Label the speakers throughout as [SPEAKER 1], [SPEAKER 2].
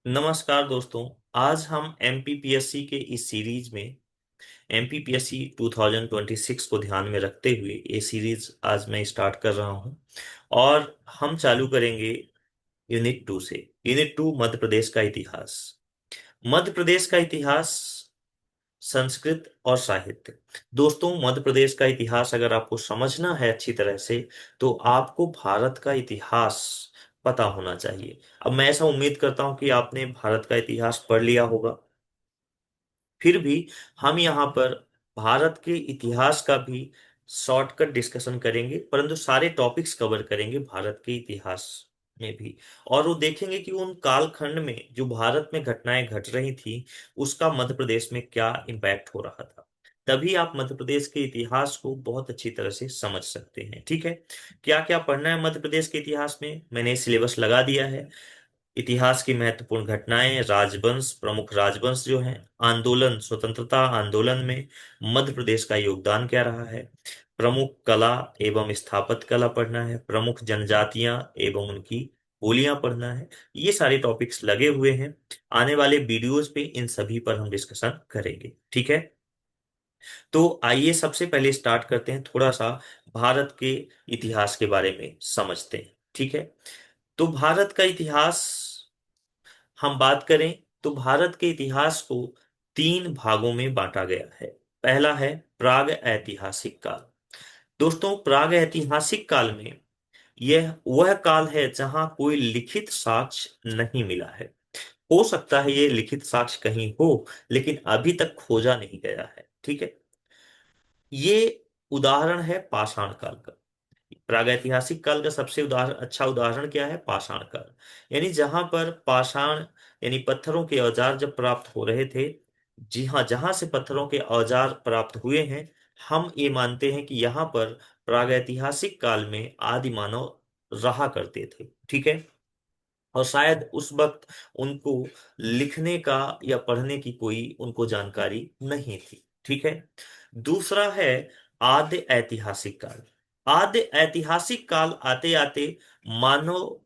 [SPEAKER 1] नमस्कार दोस्तों। आज हम एमपीपीएससी के इस सीरीज में एमपीपीएससी 2026 को ध्यान में रखते हुए ये सीरीज आज मैं स्टार्ट कर रहा हूं। और हम चालू करेंगे यूनिट 2 से। यूनिट 2 मध्य प्रदेश का इतिहास। मध्य प्रदेश का इतिहास, संस्कृत और साहित्य। दोस्तों, मध्य प्रदेश का इतिहास अगर आपको समझना है अच्छी तरह से तो आपको भारत का इतिहास पता होना चाहिए। अब मैं ऐसा उम्मीद करता हूं कि आपने भारत का इतिहास पढ़ लिया होगा। फिर भी हम यहाँ पर भारत के इतिहास का भी शॉर्टकट डिस्कशन करेंगे, परंतु सारे टॉपिक्स कवर करेंगे भारत के इतिहास में भी। और वो देखेंगे कि उन कालखंड में जो भारत में घटनाएं घट रही थी उसका मध्य प्रदेश में क्या इम्पैक्ट हो रहा था। तभी आप मध्य प्रदेश के इतिहास को बहुत अच्छी तरह से समझ सकते हैं। ठीक है, क्या क्या पढ़ना है मध्य प्रदेश के इतिहास में मैंने सिलेबस लगा दिया है। इतिहास की महत्वपूर्ण घटनाएं, राजवंश, प्रमुख राजवंश जो हैं, आंदोलन, स्वतंत्रता आंदोलन में मध्य प्रदेश का योगदान क्या रहा है, प्रमुख कला एवं स्थापत्य कला पढ़ना है, प्रमुख जनजातियां एवं उनकी बोलियां पढ़ना है। ये सारे टॉपिक्स लगे हुए हैं। आने वाले वीडियोस पे इन सभी पर हम डिस्कशन करेंगे। ठीक है, तो आइए सबसे पहले स्टार्ट करते हैं, थोड़ा सा भारत के इतिहास के बारे में समझते हैं। ठीक है, तो भारत का इतिहास हम बात करें तो भारत के इतिहास को तीन भागों में बांटा गया है। पहला है प्राग ऐतिहासिक काल। दोस्तों, प्राग ऐतिहासिक काल में यह वह काल है जहां कोई लिखित साक्ष्य नहीं मिला है। हो सकता है ये लिखित साक्ष्य कहीं हो, लेकिन अभी तक खोजा नहीं गया है। ठीक है, ये उदाहरण है पाषाण काल का। प्रागैतिहासिक काल का सबसे अच्छा उदाहरण क्या है? पाषाण काल। यानी जहां पर पाषाण यानी पत्थरों के औजार जब प्राप्त हो रहे थे। जी हाँ, जहां से पत्थरों के औजार प्राप्त हुए हैं, हम ये मानते हैं कि यहाँ पर प्रागैतिहासिक काल में आदि मानव रहा करते थे। ठीक है, और शायद उस वक्त उनको लिखने का या पढ़ने की कोई उनको जानकारी नहीं थी। ठीक है, दूसरा है आद्य ऐतिहासिक काल। आद्य ऐतिहासिक काल आते आते मानव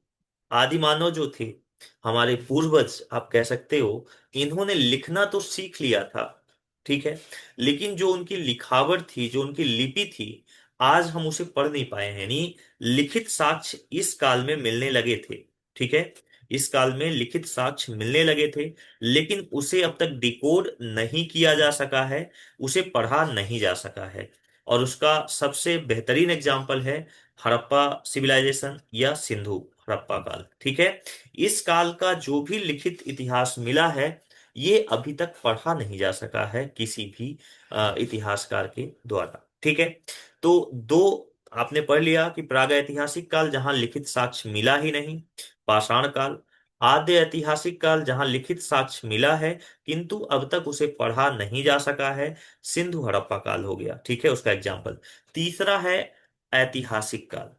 [SPEAKER 1] आदि मानव जो थे, हमारे पूर्वज आप कह सकते हो, इन्होंने लिखना तो सीख लिया था। ठीक है, लेकिन जो उनकी लिखावट थी, जो उनकी लिपि थी, आज हम उसे पढ़ नहीं पाए हैं। यानी लिखित साक्ष्य इस काल में मिलने लगे थे। ठीक है, इस काल में लिखित साक्ष्य मिलने लगे थे, लेकिन उसे अब तक डिकोड नहीं किया जा सका है, उसे पढ़ा नहीं जा सका है। और उसका सबसे बेहतरीन एग्जाम्पल है हड़प्पा सिविलाइजेशन या सिंधु हड़प्पा काल। ठीक है, इस काल का जो भी लिखित इतिहास मिला है, ये अभी तक पढ़ा नहीं जा सका है किसी भी इतिहासकार के द्वारा। ठीक है, तो दो आपने पढ़ लिया कि प्रागैतिहासिक काल जहां लिखित साक्ष्य मिला ही नहीं, पाषाण काल। आद्य ऐतिहासिक काल जहां लिखित साक्ष्य मिला है किंतु अब तक उसे पढ़ा नहीं जा सका है, सिंधु हड़प्पा काल हो गया। ठीक है, उसका एग्जाम्पल। तीसरा है ऐतिहासिक काल।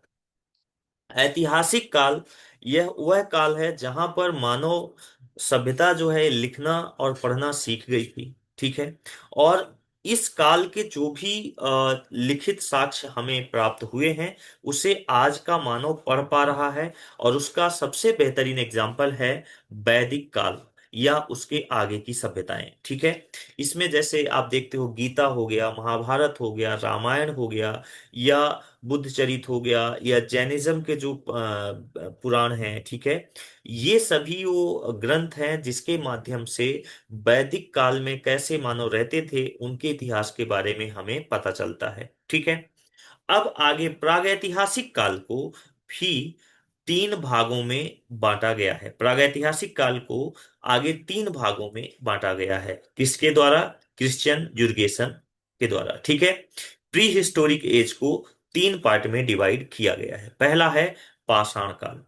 [SPEAKER 1] ऐतिहासिक काल यह वह काल है जहां पर मानव सभ्यता जो है लिखना और पढ़ना सीख गई थी। ठीक है, और इस काल के जो भी लिखित साक्ष्य हमें प्राप्त हुए हैं उसे आज का मानव पढ़ पा रहा है। और उसका सबसे बेहतरीन एग्जाम्पल है वैदिक काल या उसके आगे की सभ्यताएं। ठीक है, इसमें जैसे आप देखते हो गीता हो गया, महाभारत हो गया, रामायण हो गया, या बुद्ध चरित हो गया, या जैनिज्म के जो पुराण हैं। ठीक है, ये सभी वो ग्रंथ हैं जिसके माध्यम से वैदिक काल में कैसे मानव रहते थे उनके इतिहास के बारे में हमें पता चलता है। ठीक है, अब आगे प्रागैतिहासिक काल को भी तीन भागों में बांटा गया है। प्रागैतिहासिक काल को आगे तीन भागों में बांटा गया है। किसके द्वारा? क्रिश्चियन जुरगेसन के द्वारा। ठीक है, प्री हिस्टोरिक एज को तीन पार्ट में डिवाइड किया गया है। पहला है पाषाण काल,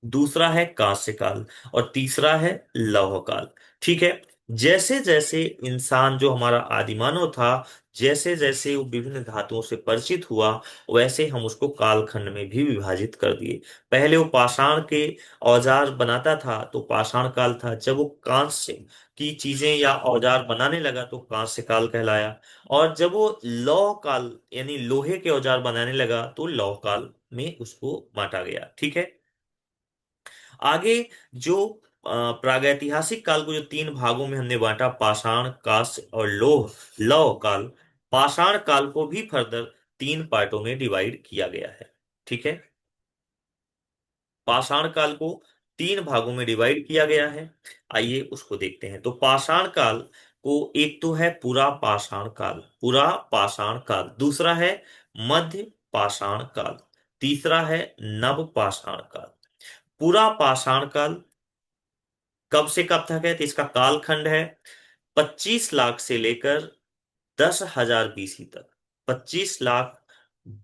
[SPEAKER 1] दूसरा है कांस्य काल, और तीसरा है लौह काल। ठीक है, जैसे जैसे इंसान जो हमारा आदिमानव था, जैसे जैसे वो विभिन्न धातुओं से परिचित हुआ, वैसे हम उसको कालखंड में भी विभाजित कर दिए। पहले वो पाषाण के औजार बनाता था तो पाषाण काल था। जब वो कांस्य की चीजें या औजार बनाने लगा तो कांस्य काल कहलाया। और जब वो लौह काल यानी लोहे के औजार बनाने लगा तो लौह काल में उसको बांटा गया। ठीक है, आगे जो प्रागैतिहासिक काल को जो तीन भागों में हमने बांटा, पाषाण, कांस्य और लौह लौह काल, पाषाण काल को भी फर्दर तीन पार्टों में डिवाइड किया गया है। ठीक है, पाषाण काल को तीन भागों में डिवाइड किया गया है। आइए उसको देखते हैं। तो पाषाण काल को, एक तो है पूरा पाषाण काल, पूरा पाषाण काल, दूसरा है मध्य पाषाण काल, तीसरा है नव पाषाण काल। पूरा पाषाण काल कब से कब तक है? तो इसका कालखंड है 25 लाख से लेकर 10,000 बीसी तक। 25 लाख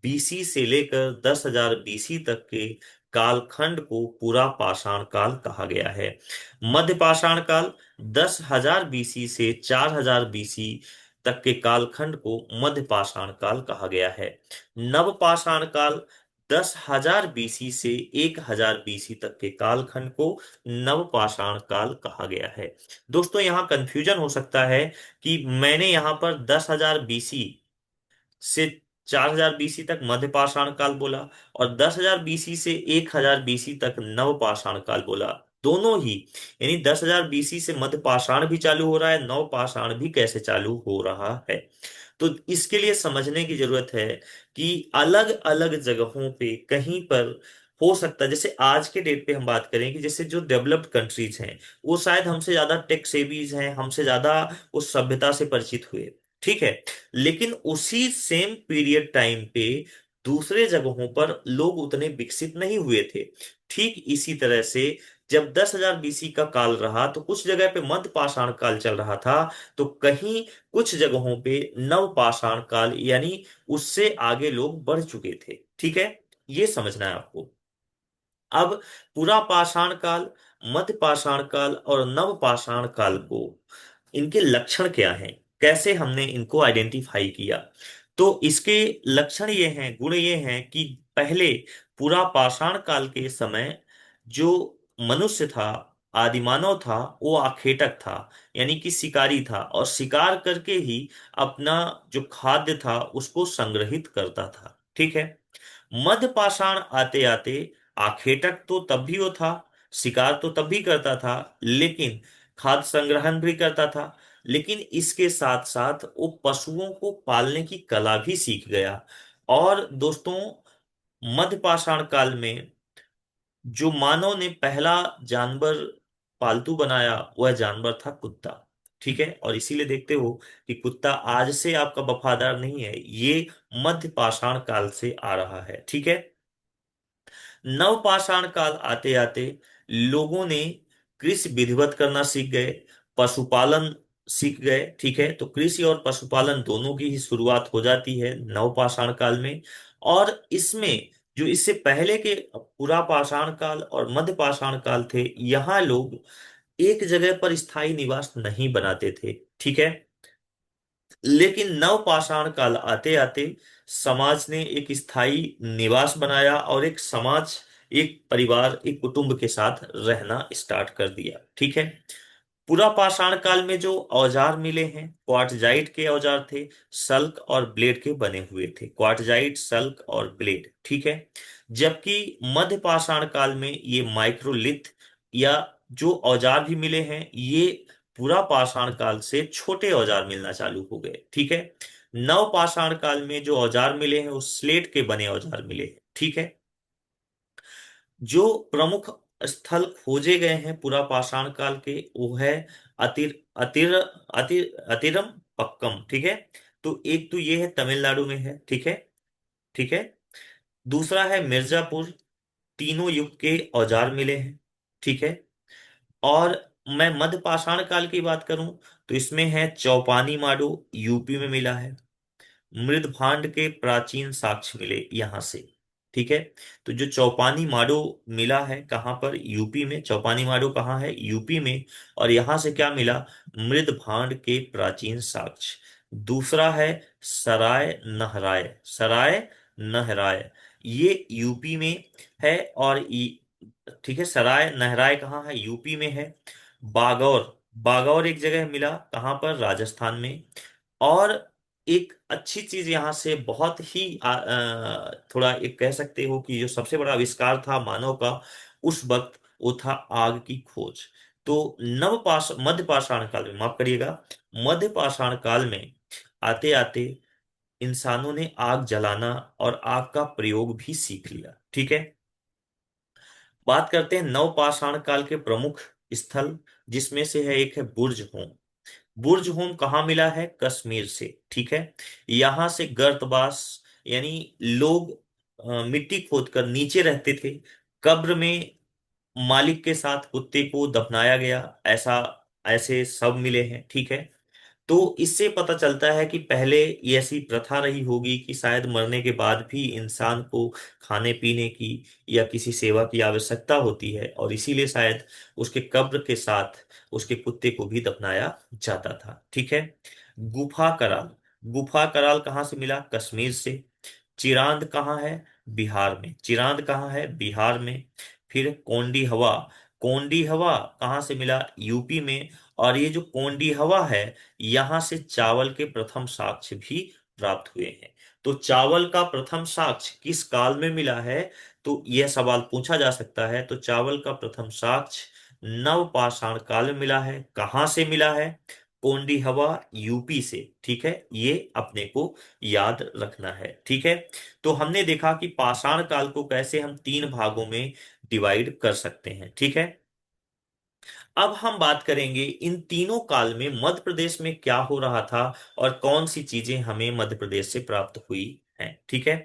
[SPEAKER 1] बीसी से लेकर 10,000 बीसी तक के कालखंड को पूरा पाषाण काल कहा गया है। मध्य पाषाण काल 10,000 बीसी से 4,000 बीसी तक के कालखंड को मध्य पाषाण काल कहा गया है। नव पाषाण काल 10,000 बीसी से 1,000 बीसी तक के कालखंड को नव पाषाण काल कहा गया है। दोस्तों यहाँ कंफ्यूजन हो सकता है कि मैंने यहां पर 10,000 बीसी से 4,000 बीसी तक मध्य पाषाण काल बोला, और 10,000 बीसी से 1,000 बीसी तक नव पाषाण काल बोला। दोनों ही, यानी 10,000 बीसी से मध्य पाषाण भी चालू हो रहा है, नव पाषाण भी कैसे चालू हो रहा है। तो इसके लिए समझने की जरूरत है कि अलग अलग जगहों पे कहीं पर हो सकता है, जैसे आज के डेट पे हम बात करें कि जैसे जो डेवलप्ड कंट्रीज हैं वो शायद हमसे ज्यादा टेक सेवीज हैं, हमसे ज्यादा उस सभ्यता से परिचित हुए। ठीक है, लेकिन उसी सेम पीरियड टाइम पे दूसरे जगहों पर लोग उतने विकसित नहीं हुए थे। ठीक इसी तरह से जब 10,000 बीसी का काल रहा तो कुछ जगह पे मध्य पाषाण काल चल रहा था, तो कहीं कुछ जगहों पे नव पाषाण काल, यानी उससे आगे लोग बढ़ चुके थे। ठीक है, ये समझना है आपको। अब पूरा पाषाण काल, मध्य पाषाण काल और नव पाषाण काल को, इनके लक्षण क्या हैं, कैसे हमने इनको आइडेंटिफाई किया? तो इसके लक्षण ये हैं, गुण ये हैं कि पहले पूरा पाषाण काल के समय जो मनुष्य था, आदिमानव था, वो आखेटक था, यानी कि शिकारी था, और शिकार करके ही अपना जो खाद्य था उसको संग्रहित करता था। ठीक है, मध्य पाषाण आते आते आखेटक तो तब भी वो था, शिकार तो तब भी करता था, लेकिन खाद्य संग्रहण भी करता था, लेकिन इसके साथ साथ वो पशुओं को पालने की कला भी सीख गया। और दोस्तों, मध्य पाषाण काल में जो मानव ने पहला जानवर पालतू बनाया वह जानवर था कुत्ता। ठीक है, और इसीलिए देखते हो कि कुत्ता आज से आपका वफादार नहीं है, ये मध्य पाषाण काल से आ रहा है। ठीक है, नवपाषाण काल आते आते लोगों ने कृषि विधिवत करना सीख गए, पशुपालन सीख गए। ठीक है, तो कृषि और पशुपालन दोनों की ही शुरुआत हो जाती है नवपाषाण काल में। और इसमें जो इससे पहले के पुरा पाषाण काल और मध्य पाषाण काल थे, यहाँ लोग एक जगह पर स्थायी निवास नहीं बनाते थे। ठीक है, लेकिन नवपाषाण काल आते आते समाज ने एक स्थायी निवास बनाया और एक समाज, एक परिवार, एक कुटुंब के साथ रहना स्टार्ट कर दिया। ठीक है, पूरा पाषाण काल में जो औजार मिले हैं, क्वार्टजाइट के औजार थे, सल्क और ब्लेड के बने हुए थे, क्वार्टजाइट, सल्क और ब्लेड। ठीक है, जबकि मध्य पाषाण काल में ये माइक्रोलिथ या जो औजार भी मिले हैं, ये पूरा पाषाण काल से छोटे औजार मिलना चालू हो गए। ठीक है, नव पाषाण काल में जो औजार मिले हैं वो स्लेट के बने औजार मिले हैं। ठीक है, जो प्रमुख स्थल खोजे गए हैं पूरा पाषाण काल के, वो है अतिर अतिर अतिर अतिरम पक्कम। ठीक है, तो एक तो ये है तमिलनाडु में है। ठीक है, ठीक है, दूसरा है मिर्जापुर, तीनों युग के औजार मिले हैं। ठीक है, और मैं मध्य पाषाण काल की बात करूं तो इसमें है चौपानी माडो, यूपी में मिला है। मृदभांड के प्राचीन साक्ष्य मिले यहां से। ठीक है, तो जो चौपानी माडो मिला है कहाँ पर? यूपी में। चौपानी माडो कहाँ है? यूपी में। और यहां से क्या मिला? मृदभांड के प्राचीन साक्ष्य। दूसरा है सराय नहराय, सराय नहराय, ये यूपी में है। और ठीक है, सराय नहराय कहाँ है? यूपी में है। बागौर, बागौर एक जगह मिला, कहाँ पर? राजस्थान में। और एक अच्छी चीज यहां से बहुत ही थोड़ा एक कह सकते हो कि जो सबसे बड़ा आविष्कार था मानव का उस वक्त, वो था आग की खोज। तो मध्य पाषाण काल में, माफ करिएगा, मध्य पाषाण काल में आते आते इंसानों ने आग जलाना और आग का प्रयोग भी सीख लिया। ठीक है। बात करते हैं नवपाषाण काल के प्रमुख स्थल, जिसमें से है एक है बुर्ज होम। बुर्ज होम कहाँ मिला है? कश्मीर से। ठीक है। यहां से गर्तवास, यानी लोग मिट्टी खोदकर नीचे रहते थे, कब्र में मालिक के साथ कुत्ते को दफनाया गया, ऐसा ऐसे सब मिले हैं। ठीक है। तो इससे पता चलता है कि पहले ये ऐसी प्रथा रही होगी कि शायद मरने के बाद भी इंसान को खाने पीने की या किसी सेवा की आवश्यकता होती है, और इसीलिए शायद उसके कब्र के साथ उसके कुत्ते को भी दफनाया जाता था। ठीक है। गुफा कराल, गुफा कराल कहाँ से मिला? कश्मीर से। चिरांद कहाँ है? बिहार में। चिरांद कहाँ है? बिहार में। फिर कोंडी हवा, कोंडी हवा कहाँ से मिला? यूपी में। और ये जो कोंडी हवा है, यहां से चावल के प्रथम साक्ष्य भी प्राप्त हुए हैं। तो चावल का प्रथम साक्ष्य किस काल में मिला है? तो यह सवाल पूछा जा सकता है। तो चावल का प्रथम साक्ष्य नवपाषाण काल में मिला है। कहां से मिला है? कोंडी हवा, यूपी से। ठीक है। ये अपने को याद रखना है। ठीक है। तो हमने देखा कि पाषाण काल को कैसे हम तीन भागों में डिवाइड कर सकते हैं। ठीक है। अब हम बात करेंगे इन तीनों काल में मध्य प्रदेश में क्या हो रहा था और कौन सी चीजें हमें मध्य प्रदेश से प्राप्त हुई हैं। ठीक है।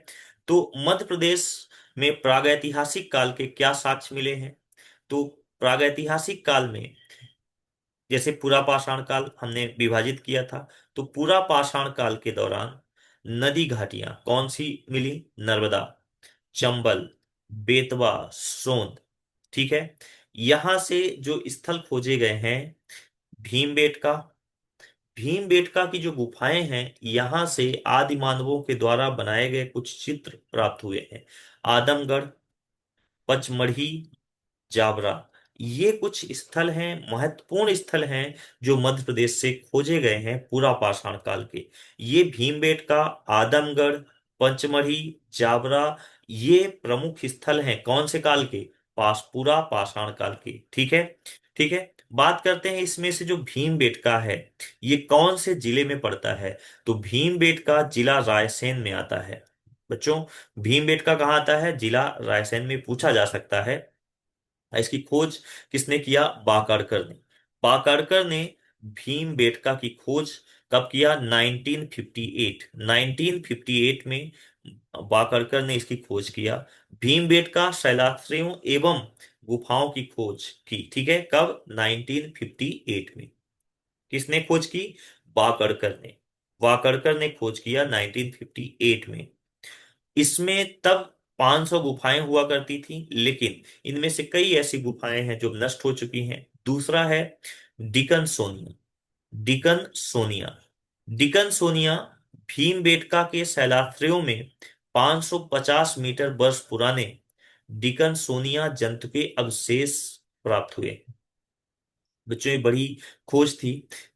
[SPEAKER 1] तो मध्य प्रदेश में प्रागैतिहासिक काल के क्या साक्ष्य मिले हैं? तो प्रागैतिहासिक काल में, जैसे पूरा पाषाण काल हमने विभाजित किया था, तो पूरा पाषाण काल के दौरान नदी घाटियां कौन सी मिली? नर्मदा, चंबल, बेतवा, सोंद। ठीक है। यहां से जो स्थल खोजे गए हैं, भीमबेटका, भीमबेटका की जो गुफाएं हैं, यहां से आदि मानवों के द्वारा बनाए गए कुछ चित्र प्राप्त हुए हैं। आदमगढ़, पचमढ़ी, जावरा, ये कुछ स्थल हैं, महत्वपूर्ण स्थल हैं, जो मध्य प्रदेश से खोजे गए हैं पूरा पाषाण काल के। ये भीमबेटका, आदमगढ़, पंचमढ़ी, जावरा, ये प्रमुख स्थल हैं कौन से काल के? पूरा पाषाण काल के। ठीक है। ठीक है। बात करते हैं इसमें से जो भीमबेटका है, ये कौन से जिले में पड़ता है? तो भीमबेटका जिला रायसेन में आता है। बच्चों, भीमबेटका कहाँ आता है? जिला रायसेन में। पूछा जा सकता है। इसकी खोज किसने किया? बाकाड़कर ने। बाकाड़कर ने भीमबेटका की खोज कब किया? 1958, 1958 में बाकाड़कर ने इसकी खोज किया। भीमबेटका शैलाश्रयों एवं गुफाओं की खोज की। ठीक है। कब? 1958 में। किसने खोज की? बाकाड़कर ने। वाकड़कर ने खोज किया 1958 में। इसमें तब 500 गुफाएं हुआ करती थी, लेकिन इनमें से कई ऐसी गुफाएं हैं जो नष्ट हो चुकी हैं। दूसरा है deacon Sonia, deacon Sonia, deacon Sonia Bhimbetka के शैलाश्रयों में 550 मीटर वर्ष पुराने डिकन सोनिया जंतु के अवशेष प्राप्त हुए। बच्चों, ये बड़ी खोज थी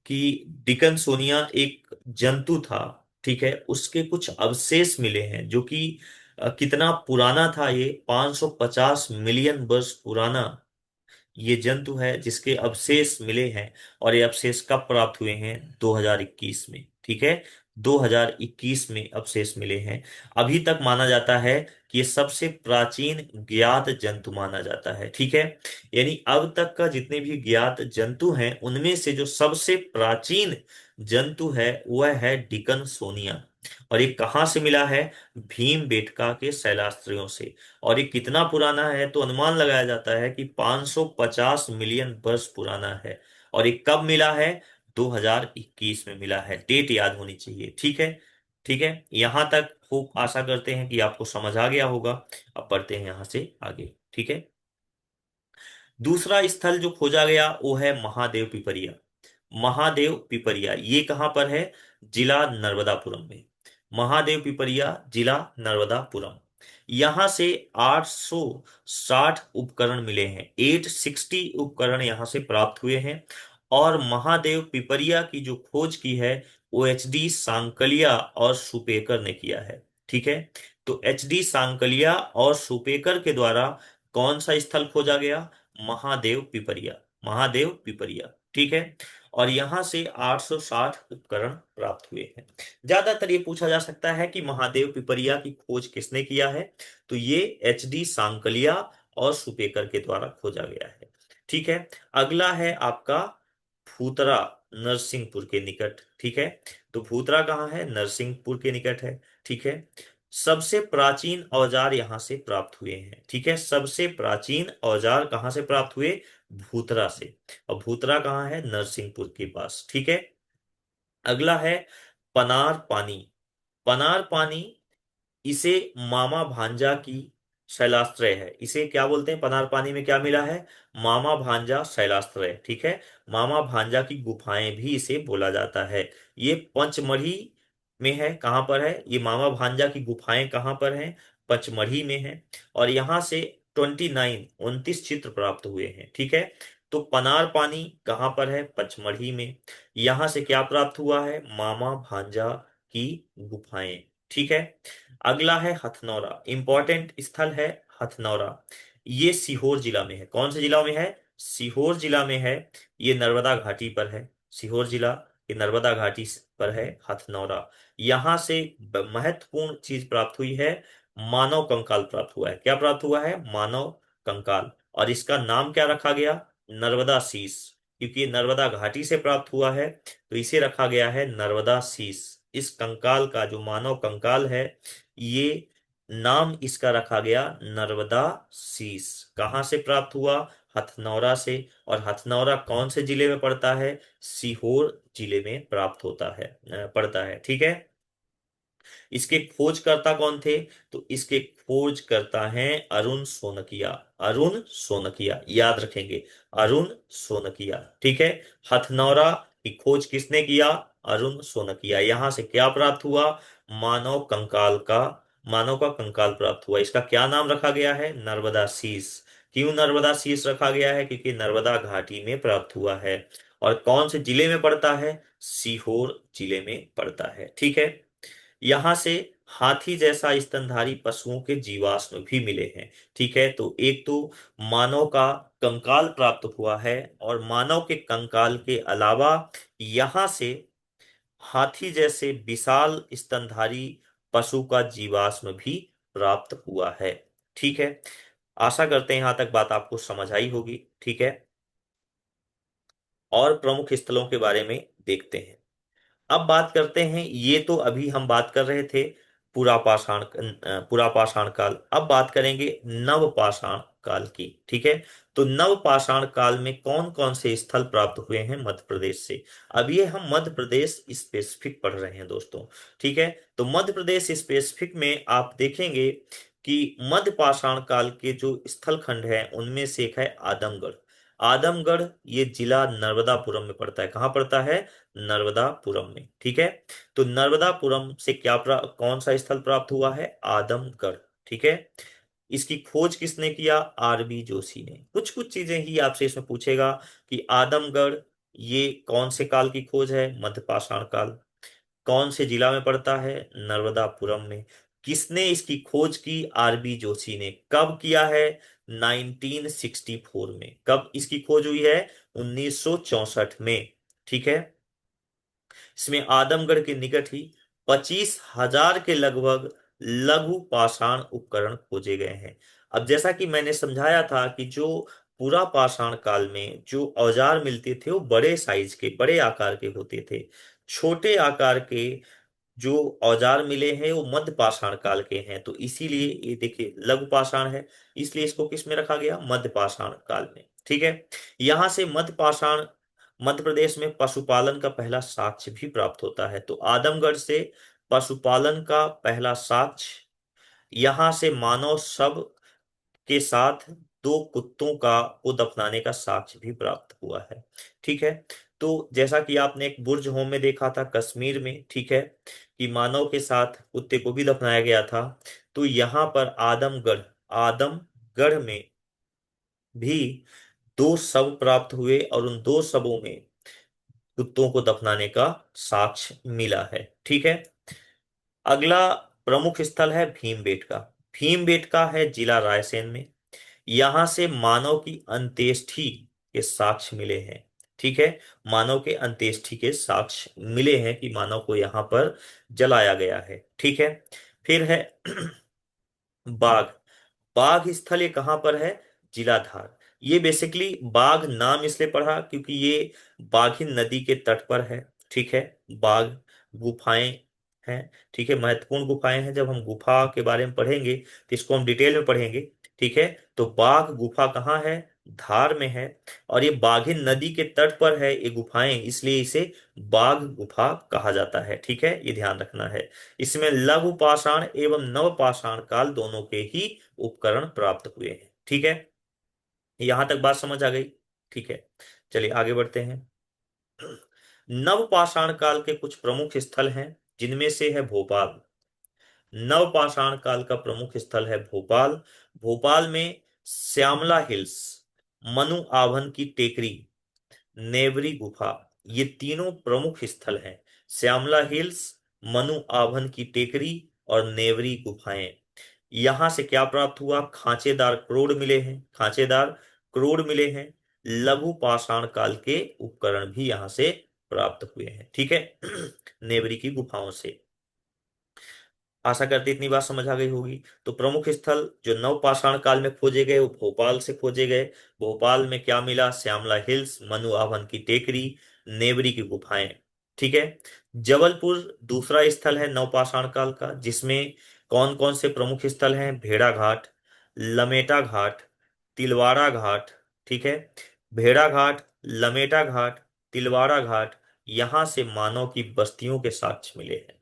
[SPEAKER 1] कि डिकन सोनिया एक जंतु था। ठीक है। उसके कुछ अवशेष मिले हैं, जो कि कितना पुराना था? ये 550 मिलियन वर्ष पुराना ये जंतु है, जिसके अवशेष मिले हैं। और ये अवशेष कब प्राप्त हुए हैं? 2021 में। ठीक है। 2021 में अवशेष मिले हैं। अभी तक माना जाता है कि ये सबसे प्राचीन ज्ञात जंतु माना जाता है। ठीक है। यानी अब तक का जितने भी ज्ञात जंतु हैं, उनमें से जो सबसे प्राचीन जंतु है वह है डिकन सोनिया। और ये कहाँ से मिला है? भीमबेटका के शैलाश्रयों से। और ये कितना पुराना है? तो अनुमान लगाया जाता है कि 550 मिलियन वर्ष पुराना है। और ये कब मिला है? 2021 में मिला है। डेट याद होनी चाहिए। ठीक है। ठीक है। यहां तक खूब आशा करते हैं कि आपको समझ आ गया होगा। अब बढ़ते हैं यहां से आगे। ठीक है। दूसरा स्थल जो खोजा गया वो है महादेव पिपरिया। महादेव पिपरिया ये कहां पर है? जिला नर्मदापुरम में। महादेव पिपरिया जिला नर्मदापुरम। यहां से 860 उपकरण मिले हैं, 860 उपकरण यहां से प्राप्त हुए हैं। और महादेव पिपरिया की जो खोज की है वो एच डी सांकलिया और सुपेकर ने किया है। ठीक है। तो एच डी सांकलिया और सुपेकर के द्वारा कौन सा स्थल खोजा गया? महादेव पिपरिया। महादेव पिपरिया, ठीक है। और यहां से 860 उपकरण प्राप्त हुए हैं। ज्यादातर ये पूछा जा सकता है कि महादेव पिपरिया की खोज किसने किया है, तो ये HD सांकलिया और सुपेकर के द्वारा खोजा गया है, ठीक है। अगला है आपका भूतरा, नरसिंहपुर के निकट, ठीक है। तो भूतरा कहाँ है, नरसिंहपुर के निकट है, ठीक है। सबसे प्राचीन औजार यहां से प्राप्त हुए हैं, ठीक है। सबसे प्राचीन औजार कहां से प्राप्त हुए, भूतरा से। और भूतरा कहाँ है, नरसिंहपुर के पास, ठीक है। अगला है पनार पानी। पनार पानी, इसे मामा भांजा की शैलाश्रय है। इसे क्या बोलते हैं, पनार पानी में क्या मिला है, मामा भांजा शैलाश्रय, ठीक है। मामा भांजा की गुफाएं भी इसे बोला जाता है। ये पंचमढ़ी में है। कहाँ पर है ये मामा भांजा की गुफाएं, कहाँ पर हैं, पंचमढ़ी में है। और यहाँ से 29 चित्र प्राप्त हुए हैं, ठीक है। तो पनार पानी कहाँ पर है, पचमढ़ी में। यहाँ से क्या प्राप्त हुआ है, मामा भांजा की गुफाएं, ठीक है। अगला है हथनौरा, इंपॉर्टेंट स्थल है हथनौरा। ये सीहोर जिला में है। कौन से जिला में है, सीहोर जिला में है। ये नर्मदा घाटी पर है, सीहोर जिला, ये नर्मदा घाटी पर है हथनौरा। यहां से महत्वपूर्ण चीज प्राप्त हुई है, मानव कंकाल प्राप्त हुआ है। क्या प्राप्त हुआ है, मानव कंकाल। और इसका नाम क्या रखा गया, नर्मदा शीस। क्योंकि ये नर्मदा घाटी से प्राप्त हुआ है, तो इसे रखा गया है नर्मदा शीस। इस कंकाल का, जो मानव कंकाल है, ये नाम इसका रखा गया नर्मदा शीस। कहां से प्राप्त हुआ, हथनौरा से। और हथनौरा कौन से जिले में पड़ता है, सीहोर जिले में प्राप्त होता है, पड़ता है, ठीक है। इसके खोजकर्ता कौन थे, तो इसके खोजकर्ता हैं अरुण सोनकिया। अरुण सोनकिया, याद रखेंगे, अरुण सोनकिया, ठीक है। हथनौरा की खोज किसने किया, अरुण सोनकिया। यहां से क्या प्राप्त हुआ, मानव कंकाल का, मानव का कंकाल प्राप्त हुआ। इसका क्या नाम रखा गया है, नर्मदा शीस। क्यों नर्मदा शीस रखा गया है, क्योंकि नर्मदा घाटी में प्राप्त हुआ है। और कौन से जिले में पड़ता है, सीहोर जिले में पड़ता है, ठीक है। यहां से हाथी जैसा स्तनधारी पशुओं के जीवाश्म भी मिले हैं, ठीक है। तो एक तो मानव का कंकाल प्राप्त हुआ है, और मानव के कंकाल के अलावा यहां से हाथी जैसे विशाल स्तनधारी पशु का जीवाश्म भी प्राप्त हुआ है, ठीक है। आशा करते हैं यहां तक बात आपको समझ आई होगी, ठीक है। और प्रमुख स्थलों के बारे में देखते हैं। अब बात करते हैं, ये तो अभी हम बात कर रहे थे पुरा पाषाण काल। अब बात करेंगे नव पाषाण काल की, ठीक है। तो नव पाषाण काल में कौन कौन से स्थल प्राप्त हुए हैं मध्य प्रदेश से। अब ये हम मध्य प्रदेश स्पेसिफिक पढ़ रहे हैं दोस्तों, ठीक है। तो मध्य प्रदेश स्पेसिफिक में आप देखेंगे कि मध्य पाषाण काल के जो स्थल खंड है, उनमें से एक है आदमगढ़। आदमगढ़ ये जिला नर्मदापुरम में पड़ता है। कहाँ पड़ता है, नर्मदापुरम में, ठीक है। तो नर्मदापुरम से कौन सा स्थल प्राप्त हुआ है, आदमगढ़, ठीक है। इसकी खोज किसने किया, RB जोशी ने। कुछ कुछ चीजें ही आपसे इसमें पूछेगा कि आदमगढ़ ये कौन से काल की खोज है, मध्यपाषाण काल। कौन से जिला में पड़ता है, नर्मदापुरम में। किसने इसकी खोज की, RB जोशी ने। कब किया है, 1964 में। कब इसकी खोज हुई है, 1964 में, ठीक है। इसमें आदमगढ़ के निकट ही 25,000 के लगभग लघु पाषाण उपकरण खोजे गए हैं। अब जैसा कि मैंने समझाया था कि जो पूरा पाषाण काल में जो औजार मिलते थे, वो बड़े साइज के, बड़े आकार के होते थे। छोटे आकार के जो औजार मिले हैं वो मध्य पाषाण काल के हैं। तो इसीलिए ये देखिए लघु पाषाण है, इसलिए इसको किस में रखा गया, मध्य पाषाण काल में, ठीक है। यहां से मध्य प्रदेश में पशुपालन का पहला साक्ष्य भी प्राप्त होता है। तो आदमगढ़ से पशुपालन का पहला साक्ष्य, यहां से मानव शव के साथ दो कुत्तों का को दफनाने का साक्ष्य भी प्राप्त हुआ है, ठीक है। तो जैसा कि आपने एक बुर्ज होम में देखा था कश्मीर में, ठीक है, कि मानव के साथ कुत्ते को भी दफनाया गया था। तो यहाँ पर आदमगढ़ में भी दो शव प्राप्त हुए, और उन दो शवों में कुत्तों को दफनाने का साक्ष्य मिला है, ठीक है। अगला प्रमुख स्थल है भीमबेटका। भीमबेटका है जिला रायसेन में। यहां से मानव की अंत्येष्टि के साक्ष्य मिले हैं। ठीक है, मानव के अंत्येष्टि के साक्ष्य मिले हैं कि मानव को यहाँ पर जलाया गया है। ठीक है, फिर है बाघ। बाघ स्थल ये कहाँ पर है? जिलाधार। ये बेसिकली बाघ नाम इसलिए पड़ा क्योंकि ये बाघिन नदी के तट पर है। ठीक है, बाघ गुफाएं हैं। ठीक है, महत्वपूर्ण गुफाएं हैं। जब हम गुफा के बारे में पढ़ेंगे तो इसको हम डिटेल में पढ़ेंगे। ठीक है, तो बाघ गुफा कहाँ है? धार में है। और ये बाघिन नदी के तट पर है ये गुफाएं, इसलिए इसे बाघ गुफा कहा जाता है। ठीक है, ये ध्यान रखना है। इसमें लघु पाषाण एवं नव पाषाण काल दोनों के ही उपकरण प्राप्त हुए हैं। ठीक है, यहां तक बात समझ आ गई? ठीक है, चलिए आगे बढ़ते हैं। नव पाषाण काल के कुछ प्रमुख स्थल हैं, जिनमें से है भोपाल। नव पाषाण काल का प्रमुख स्थल है भोपाल। भोपाल में श्यामला हिल्स, मनु आभन की टेकरी, नेवरी गुफा, ये तीनों प्रमुख स्थल हैं। श्यामला हिल्स, मनु आभन की टेकरी और नेवरी गुफाएं। यहां से क्या प्राप्त हुआ? खांचेदार क्रोड मिले हैं, खांचेदार क्रोड मिले हैं। लघु पाषाण काल के उपकरण भी यहां से प्राप्त हुए हैं। ठीक है, नेवरी की गुफाओं से। आशा करते इतनी बात समझ आ गई होगी। तो प्रमुख स्थल जो नवपाषाण काल में खोजे गए वो भोपाल से खोजे गए। भोपाल में क्या मिला? श्यामला हिल्स, मनु आभन की टेकरी, नेवरी की गुफाएं। ठीक है, जबलपुर दूसरा स्थल है नवपाषाण काल का, जिसमें कौन कौन से प्रमुख स्थल हैं? भेड़ा घाट, लमेटा घाट, तिलवाड़ा घाट। ठीक है, भेड़ा घाट, लमेटा घाट, तिलवाड़ा घाट, यहां से मानव की बस्तियों के साक्ष्य मिले हैं।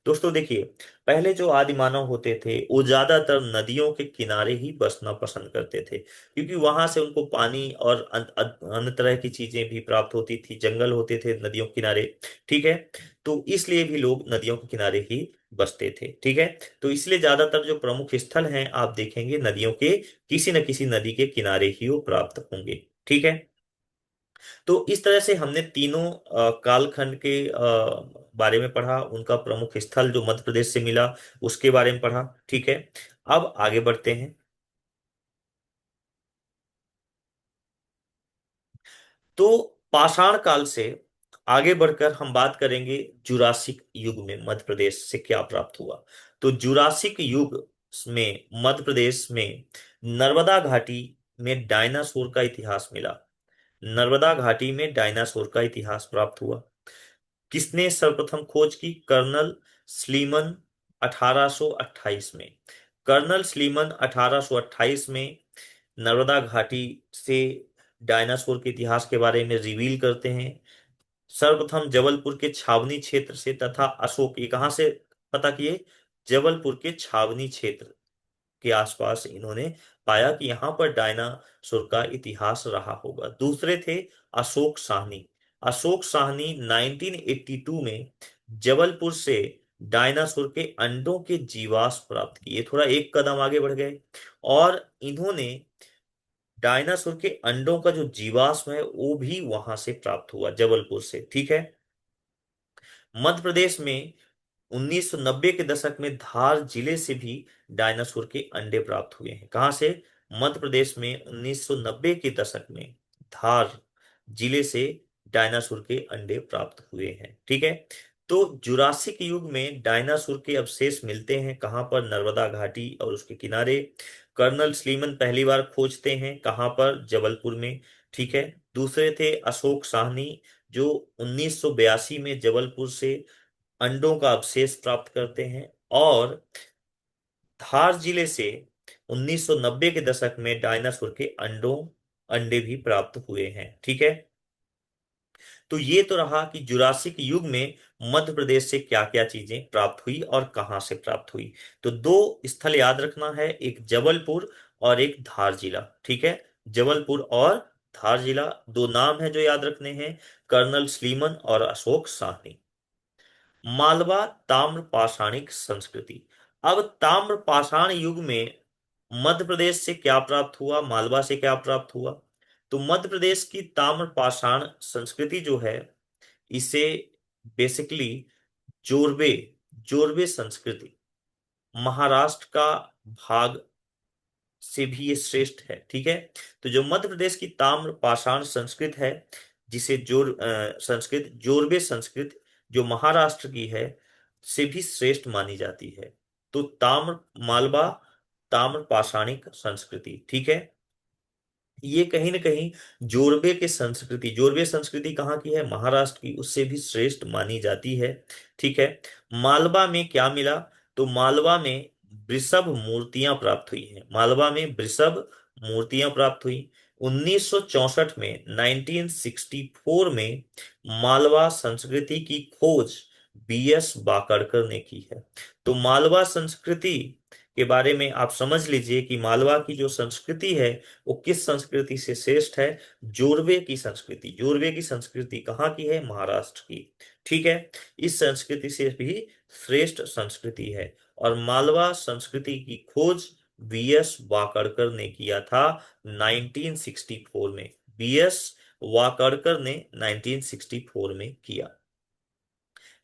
[SPEAKER 1] दोस्तों देखिए, पहले जो आदि मानव होते थे वो ज्यादातर नदियों के किनारे ही बसना पसंद करते थे, क्योंकि वहां से उनको पानी और अन्य तरह की चीजें भी प्राप्त होती थी। जंगल होते थे नदियों के किनारे। ठीक है, तो इसलिए भी लोग नदियों के किनारे ही बसते थे। ठीक है, तो इसलिए ज्यादातर जो प्रमुख स्थल हैं आप देखेंगे नदियों के किसी न किसी नदी के किनारे ही वो प्राप्त होंगे। ठीक है, तो इस तरह से हमने तीनों कालखंड के बारे में पढ़ा, उनका प्रमुख स्थल जो मध्य प्रदेश से मिला उसके बारे में पढ़ा। ठीक है, अब आगे बढ़ते हैं। तो पाषाण काल से आगे बढ़कर हम बात करेंगे जुरासिक युग में मध्य प्रदेश से क्या प्राप्त हुआ। तो जुरासिक युग में मध्य प्रदेश में नर्मदा घाटी में डायनासोर का इतिहास मिला। नर्मदा घाटी में डायनासोर का इतिहास प्राप्त हुआ। किसने सर्वप्रथम खोज की? कर्नल स्लीमन 1828 में। कर्नल स्लीमन 1828 में नर्मदा घाटी से डायनासोर के इतिहास के बारे में रिवील करते हैं। सर्वप्रथम जबलपुर के छावनी क्षेत्र से तथा अशोक, ये कहां से पता किए? जबलपुर के छावनी क्षेत्र के आसपास इन्होंने पाया कि यहाँ पर डायनासोर का इतिहास रहा होगा। दूसरे थे अशोक साहनी। अशोक साहनी 1982 में जबलपुर से डायनासोर के अंडों के जीवाश्म प्राप्त किए। थोड़ा एक कदम आगे बढ़ गए और इन्होंने डायनासोर के अंडों का जो जीवाश्म है वो भी वहां से प्राप्त हुआ, जबलपुर से। ठीक है, मध्य प्रदेश में 1990 के दशक में धार जिले से भी डायनासोर के अंडे प्राप्त हुए हैं। कहां से? मध्य प्रदेश में 1990 के दशक में धार जिले से डायनासोर के अंडे प्राप्त हुए हैं। ठीक है, तो जुरासिक युग में डायनासोर के अवशेष मिलते हैं कहां पर? नर्मदा घाटी और उसके किनारे। कर्नल स्लीमन पहली बार खोजते हैं कहां पर? जबलपुर में। ठीक है, दूसरे थे अशोक साहनी जो 1982 में जबलपुर से अंडों का अवशेष प्राप्त करते हैं। और धार जिले से 1990 के दशक में डायनासोर के अंडे भी प्राप्त हुए हैं। ठीक है, तो ये तो रहा कि जुरासिक युग में मध्य प्रदेश से क्या क्या चीजें प्राप्त हुई और कहां से प्राप्त हुई। तो दो स्थल याद रखना है, एक जबलपुर और एक धार जिला। ठीक है, जबलपुर और धार जिला दो नाम है जो याद रखने हैं, कर्नल स्लीमन और अशोक साहनी। मालवा ताम्र पाषाणिक संस्कृति। अब ताम्र पाषाण युग में मध्य प्रदेश से क्या प्राप्त हुआ, मालवा से क्या प्राप्त हुआ? तो मध्य प्रदेश की ताम्र पाषाण संस्कृति जो है इसे बेसिकली जोरबे जोरबे संस्कृति, महाराष्ट्र का भाग से भी ये श्रेष्ठ है। ठीक है। तो जो मध्य प्रदेश की ताम्र पाषाण संस्कृत है, जिसे संस्कृत जोरबे संस्कृत जो महाराष्ट्र की है, से भी श्रेष्ठ मानी जाती है। तो ताम्र मालवा ताम्र पाषाणिक संस्कृति, ठीक है, ये कहीं ना कहीं जोरबे संस्कृति कहाँ की है, महाराष्ट्र की, उससे भी श्रेष्ठ मानी जाती है। ठीक है। मालवा में क्या मिला, तो मालवा में वृषभ मूर्तियां प्राप्त हुई हैं। मालवा में वृषभ मूर्तियां प्राप्त हुई। 1964 में 1964 में मालवा संस्कृति की खोज बीएस बाकरकर ने की है। तो मालवा संस्कृति के बारे में आप समझ लीजिए कि मालवा की जो संस्कृति है वो किस संस्कृति से श्रेष्ठ है, जोरवे की संस्कृति। जोरवे की संस्कृति कहाँ की है, महाराष्ट्र की। ठीक है। इस संस्कृति से भी श्रेष्ठ संस्कृति है। और मालवा संस्कृति की खोज बीएस वाकड़कर ने किया था 1964 में। बीएस वाकड़कर ने 1964 में किया।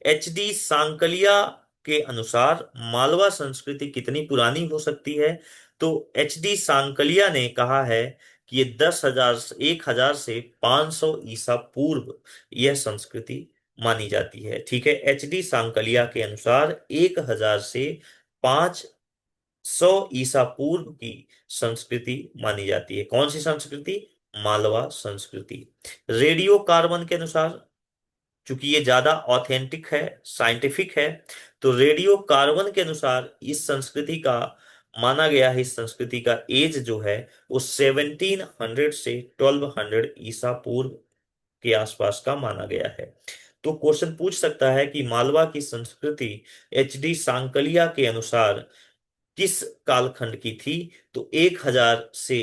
[SPEAKER 1] एच डी सांकलिया के अनुसार मालवा संस्कृति कितनी पुरानी हो सकती है, तो एच डी सांकलिया ने कहा है कि ये 10,000 से 500 ईसा पूर्व यह संस्कृति मानी जाती है। ठीक है। एच डी सांकलिया के अनुसार 1,000 से 500 ईसा पूर्व की संस्कृति मानी जाती है। कौन सी संस्कृति, मालवा संस्कृति। रेडियो कार्बन के अनुसार, चूंकि ये ज्यादा ऑथेंटिक है, साइंटिफिक है, तो रेडियो कार्बन के अनुसार इस संस्कृति का माना गया है, इस संस्कृति का एज जो है वो 1700 से 1200 ईसा पूर्व के आसपास का माना गया है। तो क्वेश्चन पूछ सकता है कि मालवा की संस्कृति एच डी सांकलिया के अनुसार किस कालखंड की थी, तो 1,000 से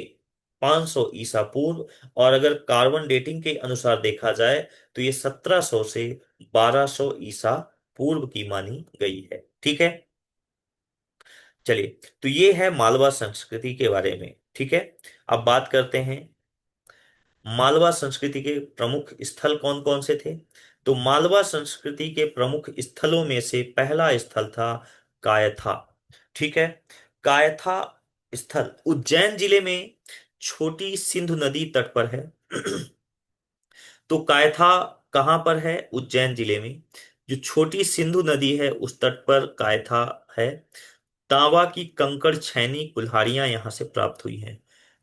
[SPEAKER 1] 500 ईसा पूर्व। और अगर कार्बन डेटिंग के अनुसार देखा जाए तो ये 1700 से 1200 ईसा पूर्व की मानी गई है। ठीक है। चलिए, तो ये है मालवा संस्कृति के बारे में। ठीक है। अब बात करते हैं मालवा संस्कृति के प्रमुख स्थल कौन कौन से थे। तो मालवा संस्कृति के प्रमुख स्थलों में से पहला स्थल था कायथा। ठीक है। कायथा स्थल उज्जैन जिले में छोटी सिंधु नदी तट पर है। तो कायथा कहाँ पर है, उज्जैन जिले में। जो छोटी सिंधु नदी है उस तट पर कायथा है। तांबा की कंकड़ छैनी कुल्हाड़ियां यहां से प्राप्त हुई हैं।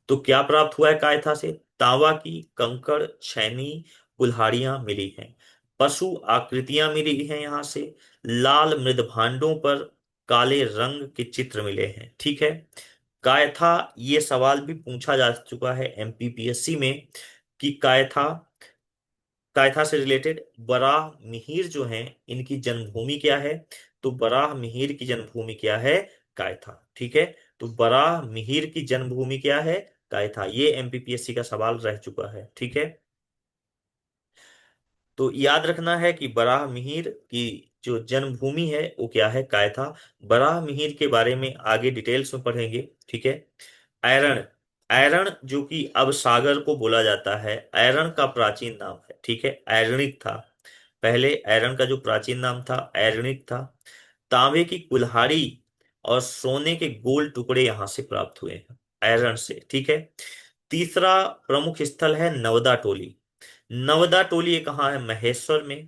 [SPEAKER 1] तो क्या प्राप्त हुआ है कायथा से, तांबा की कंकड़ छैनी कुल्हाड़ियां मिली हैं। पशु आकृतियां मिली हैं यहां से। लाल मृद भांडों पर काले रंग के चित्र मिले हैं। ठीक है। कायथा, ये सवाल भी पूछा जा चुका है एमपीपीएससी में कि कायथा, कायथा से रिलेटेड बराह मिहिर जो हैं इनकी जन्मभूमि क्या है, तो बराह मिहिर की जन्मभूमि क्या है, कायथा। ठीक है। तो बराह मिहिर की जन्मभूमि क्या है, कायथा। ये एमपीपीएससी का सवाल रह चुका है। ठीक है। तो याद रखना है कि बराह मिहिर की जो जन्मभूमि है वो क्या है, कायथा। बराह मिहिर के बारे में आगे डिटेल्स में पढ़ेंगे। ठीक है। ऐरण, ऐरण जो कि अब सागर को बोला जाता है, ऐरण का प्राचीन नाम है। ठीक है। ऐरणिक था पहले, ऐरण का जो प्राचीन नाम था ऐरणिक था। तांबे की कुल्हाड़ी और सोने के गोल टुकड़े यहां से प्राप्त हुए हैं, ऐरण से। ठीक है। तीसरा प्रमुख स्थल है नवदा टोली। नवदा टोली ये कहाँ है, महेश्वर में।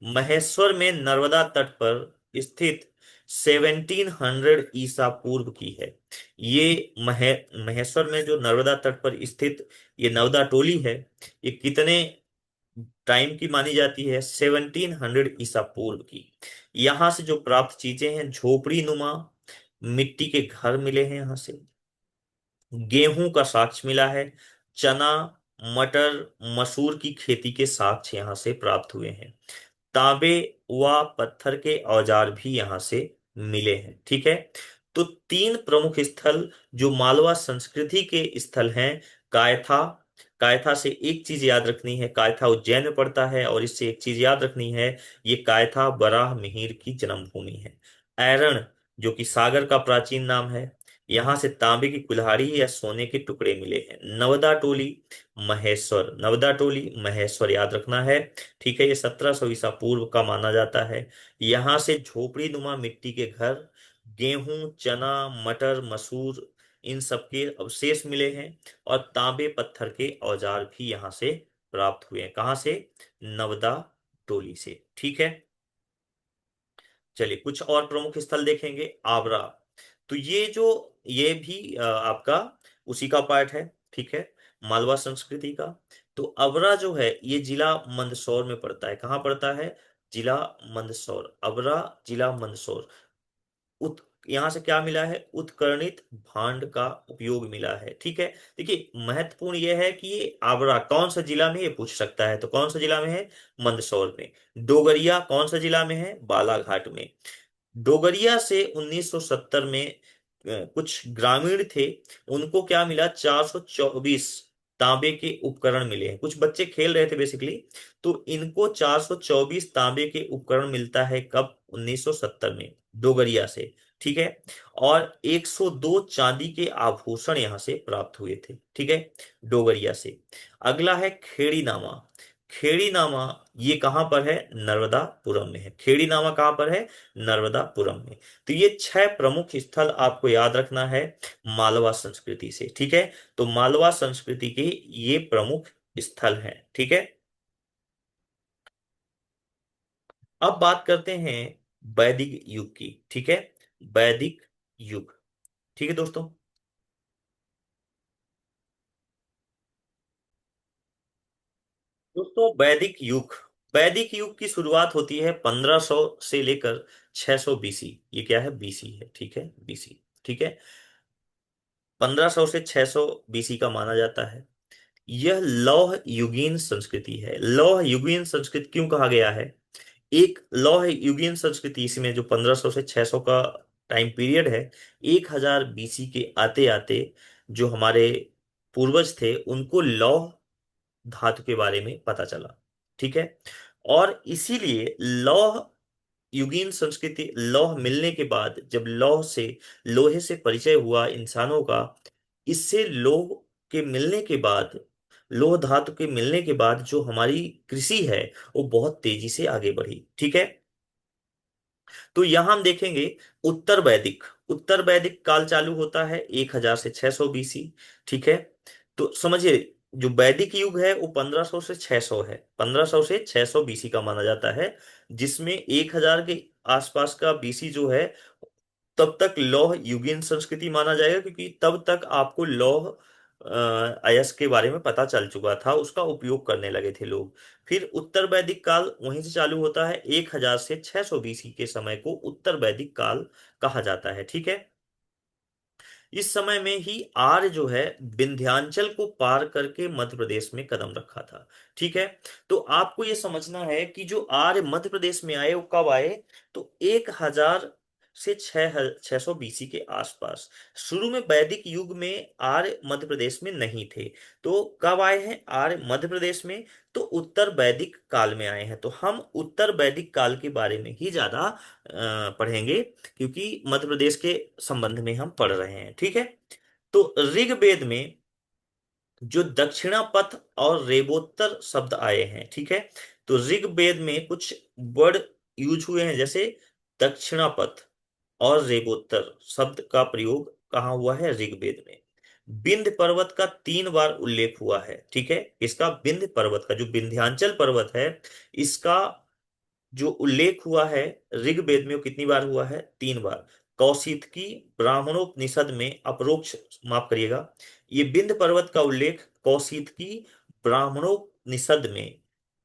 [SPEAKER 1] महेश्वर में नर्मदा तट पर स्थित 1700 ईसा पूर्व की है। ये महेश्वर में जो नर्मदा तट पर स्थित ये नवदा टोली है, ये कितने टाइम की मानी जाती है, 1700 ईसा पूर्व की। यहां से जो प्राप्त चीजें हैं, झोपड़ी नुमा मिट्टी के घर मिले हैं यहां से। गेहूं का साक्ष्य मिला है। चना, मटर, मसूर की खेती के साक्ष्य यहां से प्राप्त हुए हैं। तांबे व पत्थर के औजार भी यहां से मिले हैं। ठीक है। तो तीन प्रमुख स्थल जो मालवा संस्कृति के स्थल हैं, कायथा। कायथा से एक चीज याद रखनी है, कायथा उज्जैन में पड़ता है, और इससे एक चीज याद रखनी है, ये कायथा बराह मिहिर की जन्मभूमि है। ऐरण जो कि सागर का प्राचीन नाम है, यहां से तांबे की कुल्हाड़ी या सोने के टुकड़े मिले हैं। नवदा टोली महेश्वर, नवदा टोली महेश्वर याद रखना है। ठीक है। ये 1700 ईसा पूर्व का माना जाता है। यहाँ से झोपड़ी नुमा मिट्टी के घर, गेहूं, चना, मटर, मसूर, इन सब के अवशेष मिले हैं और तांबे पत्थर के औजार भी यहाँ से प्राप्त हुए हैं। कहाँ से? नवदा टोली से। ठीक है, चलिए कुछ और प्रमुख स्थल देखेंगे। आगरा, तो ये भी आपका उसी का पार्ट है। ठीक है, मालवा संस्कृति का। तो अबरा जो है ये जिला मंदसौर में पड़ता है। कहाँ पड़ता है? जिला मंदसौर। अबरा जिला मंदसौर। उत यहां से क्या मिला है? उत्कर्णित भांड का उपयोग मिला है। ठीक है, देखिए महत्वपूर्ण यह है कि ये आगरा कौन सा जिला में, ये पूछ सकता है, तो कौन सा जिला में है? मंदसौर में। डोगरिया कौन सा जिला में है? बालाघाट में। डोगरिया से 1970 में कुछ ग्रामीण थे, उनको क्या मिला? 424 तांबे के उपकरण मिले हैं। कुछ बच्चे खेल रहे थे बेसिकली, तो इनको 424 तांबे के उपकरण मिलता है। कब? 1970 में, डोगरिया से। ठीक है, और 102 चांदी के आभूषण यहां से प्राप्त हुए थे। ठीक है, डोगरिया से। अगला है खेड़ी नामा। खेड़ी नामा ये कहां पर है? नर्मदापुरम में है। खेड़ी नामा कहां पर है? नर्मदापुरम में। तो ये 6 प्रमुख स्थल आपको याद रखना है मालवा संस्कृति से। ठीक है, तो मालवा संस्कृति के ये प्रमुख स्थल हैं। ठीक है, अब बात करते हैं वैदिक युग की। ठीक है, वैदिक युग। ठीक है दोस्तों, वैदिक युग की शुरुआत होती है 1500 से लेकर 600 बीसी। ये क्या है? बीसी है। ठीक है, बीसी। ठीक है, 1500 से 600 बीसी का माना जाता है। यह लौह युगीन संस्कृति है। लौह युगीन संस्कृति क्यों कहा गया है? एक लौह युगीन संस्कृति, इसमें जो 1500 से 600 का टाइम पीरियड है, 1000 बीसी के आते आते जो हमारे पूर्वज थे उनको लौह धातु के बारे में पता चला। ठीक है, और इसीलिए लौह युगीन संस्कृति, लौह मिलने के बाद, जब लोहे से परिचय हुआ इंसानों का, इससे लोह के मिलने के बाद, लोह धातु के मिलने के बाद जो हमारी कृषि है वो बहुत तेजी से आगे बढ़ी। ठीक है, तो यहां हम देखेंगे उत्तर वैदिक काल चालू होता है 1000 से 600 बीसी। ठीक है, तो समझिए जो वैदिक युग है वो 1500 से 600 है, 1500 से 600 बीसी का माना जाता है, जिसमें 1000 के आसपास का बीसी जो है तब तक लौह युगीन संस्कृति माना जाएगा, क्योंकि तब तक आपको लौह अयस्क के बारे में पता चल चुका था, उसका उपयोग करने लगे थे लोग। फिर उत्तर वैदिक काल वहीं से चालू होता है, 1000 से 600 बीसी के समय को उत्तर वैदिक काल कहा जाता है। ठीक है, इस समय में ही आर्य जो है विंध्याचल को पार करके मध्य प्रदेश में कदम रखा था। ठीक है, तो आपको यह समझना है कि जो आर्य मध्य प्रदेश में आए वो कब आए? तो 1000 से 600 बीसी के आसपास। शुरू में वैदिक युग में आर्य मध्य प्रदेश में नहीं थे। तो कब आए हैं आर्य मध्य प्रदेश में? तो उत्तर वैदिक काल में आए हैं। तो हम उत्तर वैदिक काल के बारे में ही ज्यादा पढ़ेंगे, क्योंकि मध्य प्रदेश के संबंध में हम पढ़ रहे हैं। ठीक है, तो ऋग्वेद में जो दक्षिणापथ और रेवोत्तर शब्द आए हैं, ठीक है, तो ऋग्वेद में कुछ वर्ड यूज हुए हैं, जैसे दक्षिणापथ और रेवोत्तर शब्द का प्रयोग कहाँ हुआ है? ऋग्वेद में। विंध्य पर्वत का 3 बार उल्लेख हुआ है। ठीक है, इसका विंध्य पर्वत का, जो विंध्याचल पर्वत है, इसका जो उल्लेख हुआ है ऋग्वेद में, वो कितनी बार हुआ है? 3 बार। कौशितकी ब्राह्मणोपनिषद में अपरोक्ष, माफ करिएगा, ये विंध्य पर्वत का उल्लेख कौशितकी ब्राह्मणोपनिषद में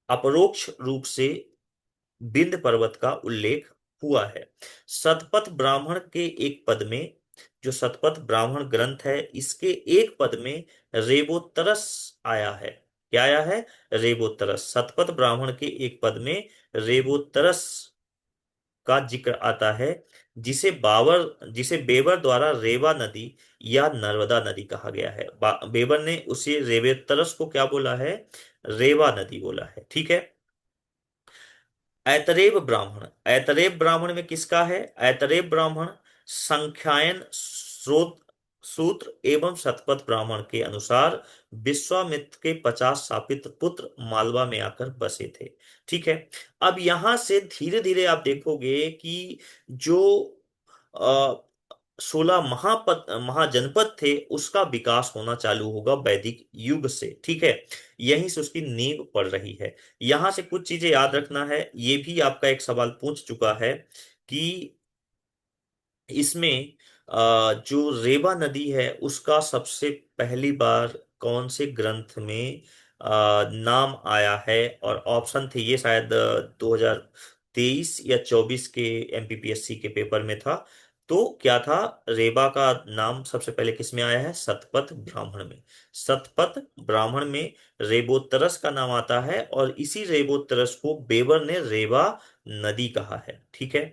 [SPEAKER 1] अपरोक्ष रूप से विंध्य पर्वत का उल्लेख हुआ है। शतपथ ब्राह्मण के एक पद में, जो शतपथ ब्राह्मण ग्रंथ है, इसके एक पद में रेवोत्तरस आया है। क्या आया है? रेवोत्तरस। शतपथ ब्राह्मण के एक पद में रेवोत्तरस का जिक्र आता है, जिसे बेवर द्वारा रेवा नदी या नर्मदा नदी कहा गया है। बेवर ने उसे रेवोत्तरस को क्या बोला है? रेवा नदी बोला है। ठीक है, ऐतरेब ब्राह्मण में किसका है? ऐतरेब ब्राह्मण संख्यायन सूत्र एवं शतपथ ब्राह्मण के अनुसार विश्वामित्र के 50 शापित पुत्र मालवा में आकर बसे थे। ठीक है, अब यहां से धीरे धीरे आप देखोगे कि जो 16 महाजनपद थे, उसका विकास होना चालू होगा वैदिक युग से। ठीक है, यहीं से उसकी नींव पड़ रही है। यहां से कुछ चीजें याद रखना है, ये भी आपका एक सवाल पूछ चुका है कि इसमें जो रेवा नदी है उसका सबसे पहली बार कौन से ग्रंथ में नाम आया है। और ऑप्शन थे ये, शायद 2023 या 24 के एमपीपीएससी के पेपर में था। तो क्या था, रेवा का नाम सबसे पहले किस में आया है? शतपथ ब्राह्मण में। शतपथ ब्राह्मण में रेबोत्तरस का नाम आता है, और इसी रेबोत्तरस को बेवर ने रेवा नदी कहा है। ठीक है,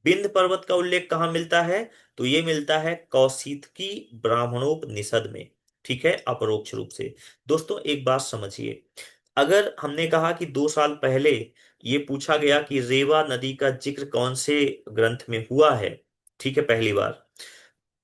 [SPEAKER 1] विंध्य पर्वत का उल्लेख कहाँ मिलता है? तो ये मिलता है कौशितकी ब्राह्मणोपनिषद में। ठीक है, अपरोक्ष रूप से। दोस्तों एक बात समझिए, अगर हमने कहा कि 2 साल पहले ये पूछा गया कि रेवा नदी का जिक्र कौन से ग्रंथ में हुआ है, ठीक है, पहली बार,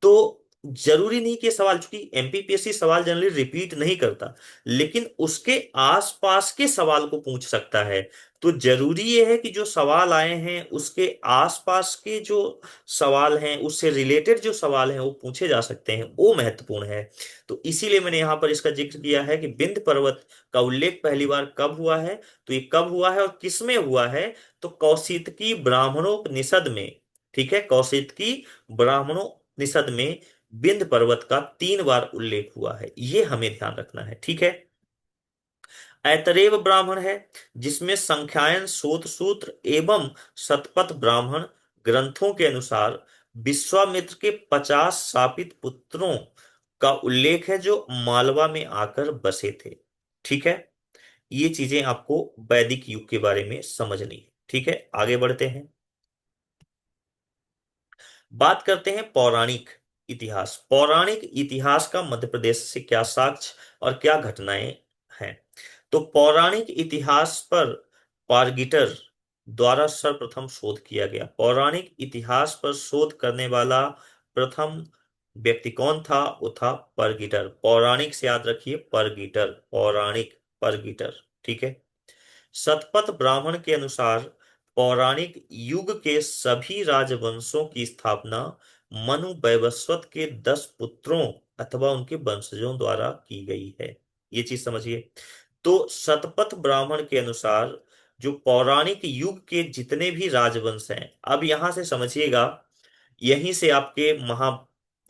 [SPEAKER 1] तो जरूरी नहीं कि सवाल, चूंकि एमपीपीएससी सवाल जनरली रिपीट नहीं करता, लेकिन उसके आसपास के सवाल को पूछ सकता है। तो जरूरी ये है कि जो सवाल आए हैं उसके आसपास के जो सवाल हैं, उससे रिलेटेड जो सवाल हैं वो पूछे जा सकते हैं, वो महत्वपूर्ण है। तो इसीलिए मैंने यहां पर इसका जिक्र किया है कि विंध्य पर्वत का उल्लेख पहली बार कब हुआ है। तो ये कब हुआ है और किसमें हुआ है? तो कौशितकी ब्राह्मणोपनिषद में। ठीक है, कौशितकी ब्राह्मणोपनिषद में विंध्य पर्वत का 3 बार उल्लेख हुआ है, ये हमें ध्यान रखना है। ठीक है, ऐतरेव ब्राह्मण है, जिसमें संख्यायन, शोध सूत्र एवं शतपथ ब्राह्मण ग्रंथों के अनुसार विश्वामित्र के 50 शापित पुत्रों का उल्लेख है, जो मालवा में आकर बसे थे। ठीक है, ये चीजें आपको वैदिक युग के बारे में समझनी है। ठीक है, आगे बढ़ते हैं, बात करते हैं पौराणिक इतिहास। पौराणिक इतिहास का मध्य प्रदेश से क्या साक्ष्य और क्या घटनाएं हैं? तो पौराणिक इतिहास पर पारगीटर द्वारा सर्वप्रथम शोध किया गया। पौराणिक इतिहास पर शोध करने वाला प्रथम व्यक्ति कौन था? वो था परगीटर। पौराणिक से याद रखिए, परगीटर, पौराणिक, परगीटर। ठीक है, शतपथ ब्राह्मण के अनुसार पौराणिक युग के सभी राजवंशों की स्थापना मनु वैवस्वत के 10 पुत्रों अथवा उनके वंशजों द्वारा की गई है। ये चीज समझिए। तो शतपथ ब्राह्मण के अनुसार जो पौराणिक युग के जितने भी राजवंश हैं, अब यहां से समझिएगा, यहीं से आपके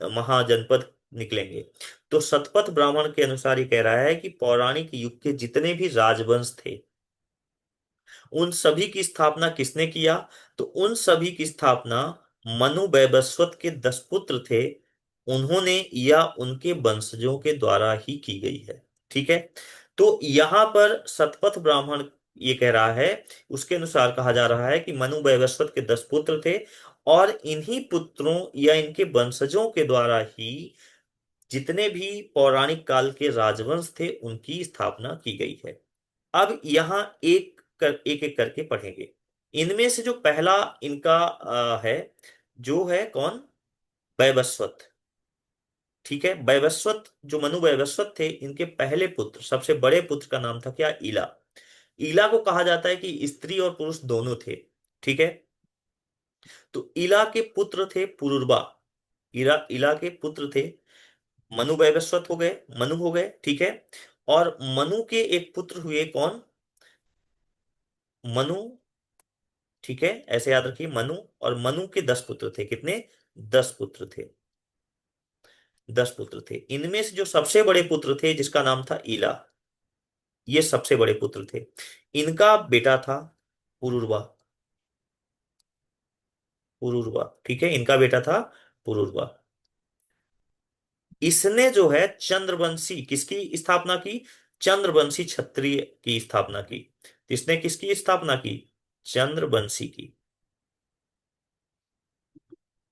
[SPEAKER 1] महाजनपद निकलेंगे। तो शतपथ ब्राह्मण के अनुसार ये कह रहा है कि पौराणिक युग के जितने भी राजवंश थे, उन सभी की स्थापना किसने किया? तो उन सभी की स्थापना मनु वैवस्वत के 10 पुत्र थे, उन्होंने या उनके वंशजों के द्वारा ही की गई है। ठीक है, तो यहां पर शतपथ ब्राह्मण ये कह रहा है, उसके अनुसार कहा जा रहा है कि मनु वैवस्वत के 10 पुत्र थे, और इन्हीं पुत्रों या इनके वंशजों के द्वारा ही जितने भी पौराणिक काल के राजवंश थे उनकी स्थापना की गई है। अब यहाँ एक एक करके पढ़ेंगे। इनमें से जो पहला इनका है, जो है कौन? वैवस्वत। ठीक है, वैवस्वत, जो मनु वैवस्वत थे, इनके पहले पुत्र, सबसे बड़े पुत्र का नाम था क्या? इला। इला को कहा जाता है कि स्त्री और पुरुष दोनों थे। ठीक है, तो इला के पुत्र थे पुरुरवा। इला के पुत्र थे, मनु वैवस्वत हो गए, मनु हो गए। ठीक है, और मनु के एक पुत्र हुए कौन? मनु। ठीक है, ऐसे याद रखिए, मनु। और मनु के 10 पुत्र थे, कितने? 10 पुत्र थे, 10 पुत्र थे। इनमें से जो सबसे बड़े पुत्र थे, जिसका नाम था ईला, ये सबसे बड़े पुत्र थे। इनका बेटा था पुरुरवा। पुरुरवा, ठीक है, इनका बेटा था पुरुरवा। इसने जो है चंद्रवंशी, किसकी स्थापना की? चंद्रवंशी क्षत्रिय की स्थापना की। इसने किसकी स्थापना की? चंद्रवंशी की,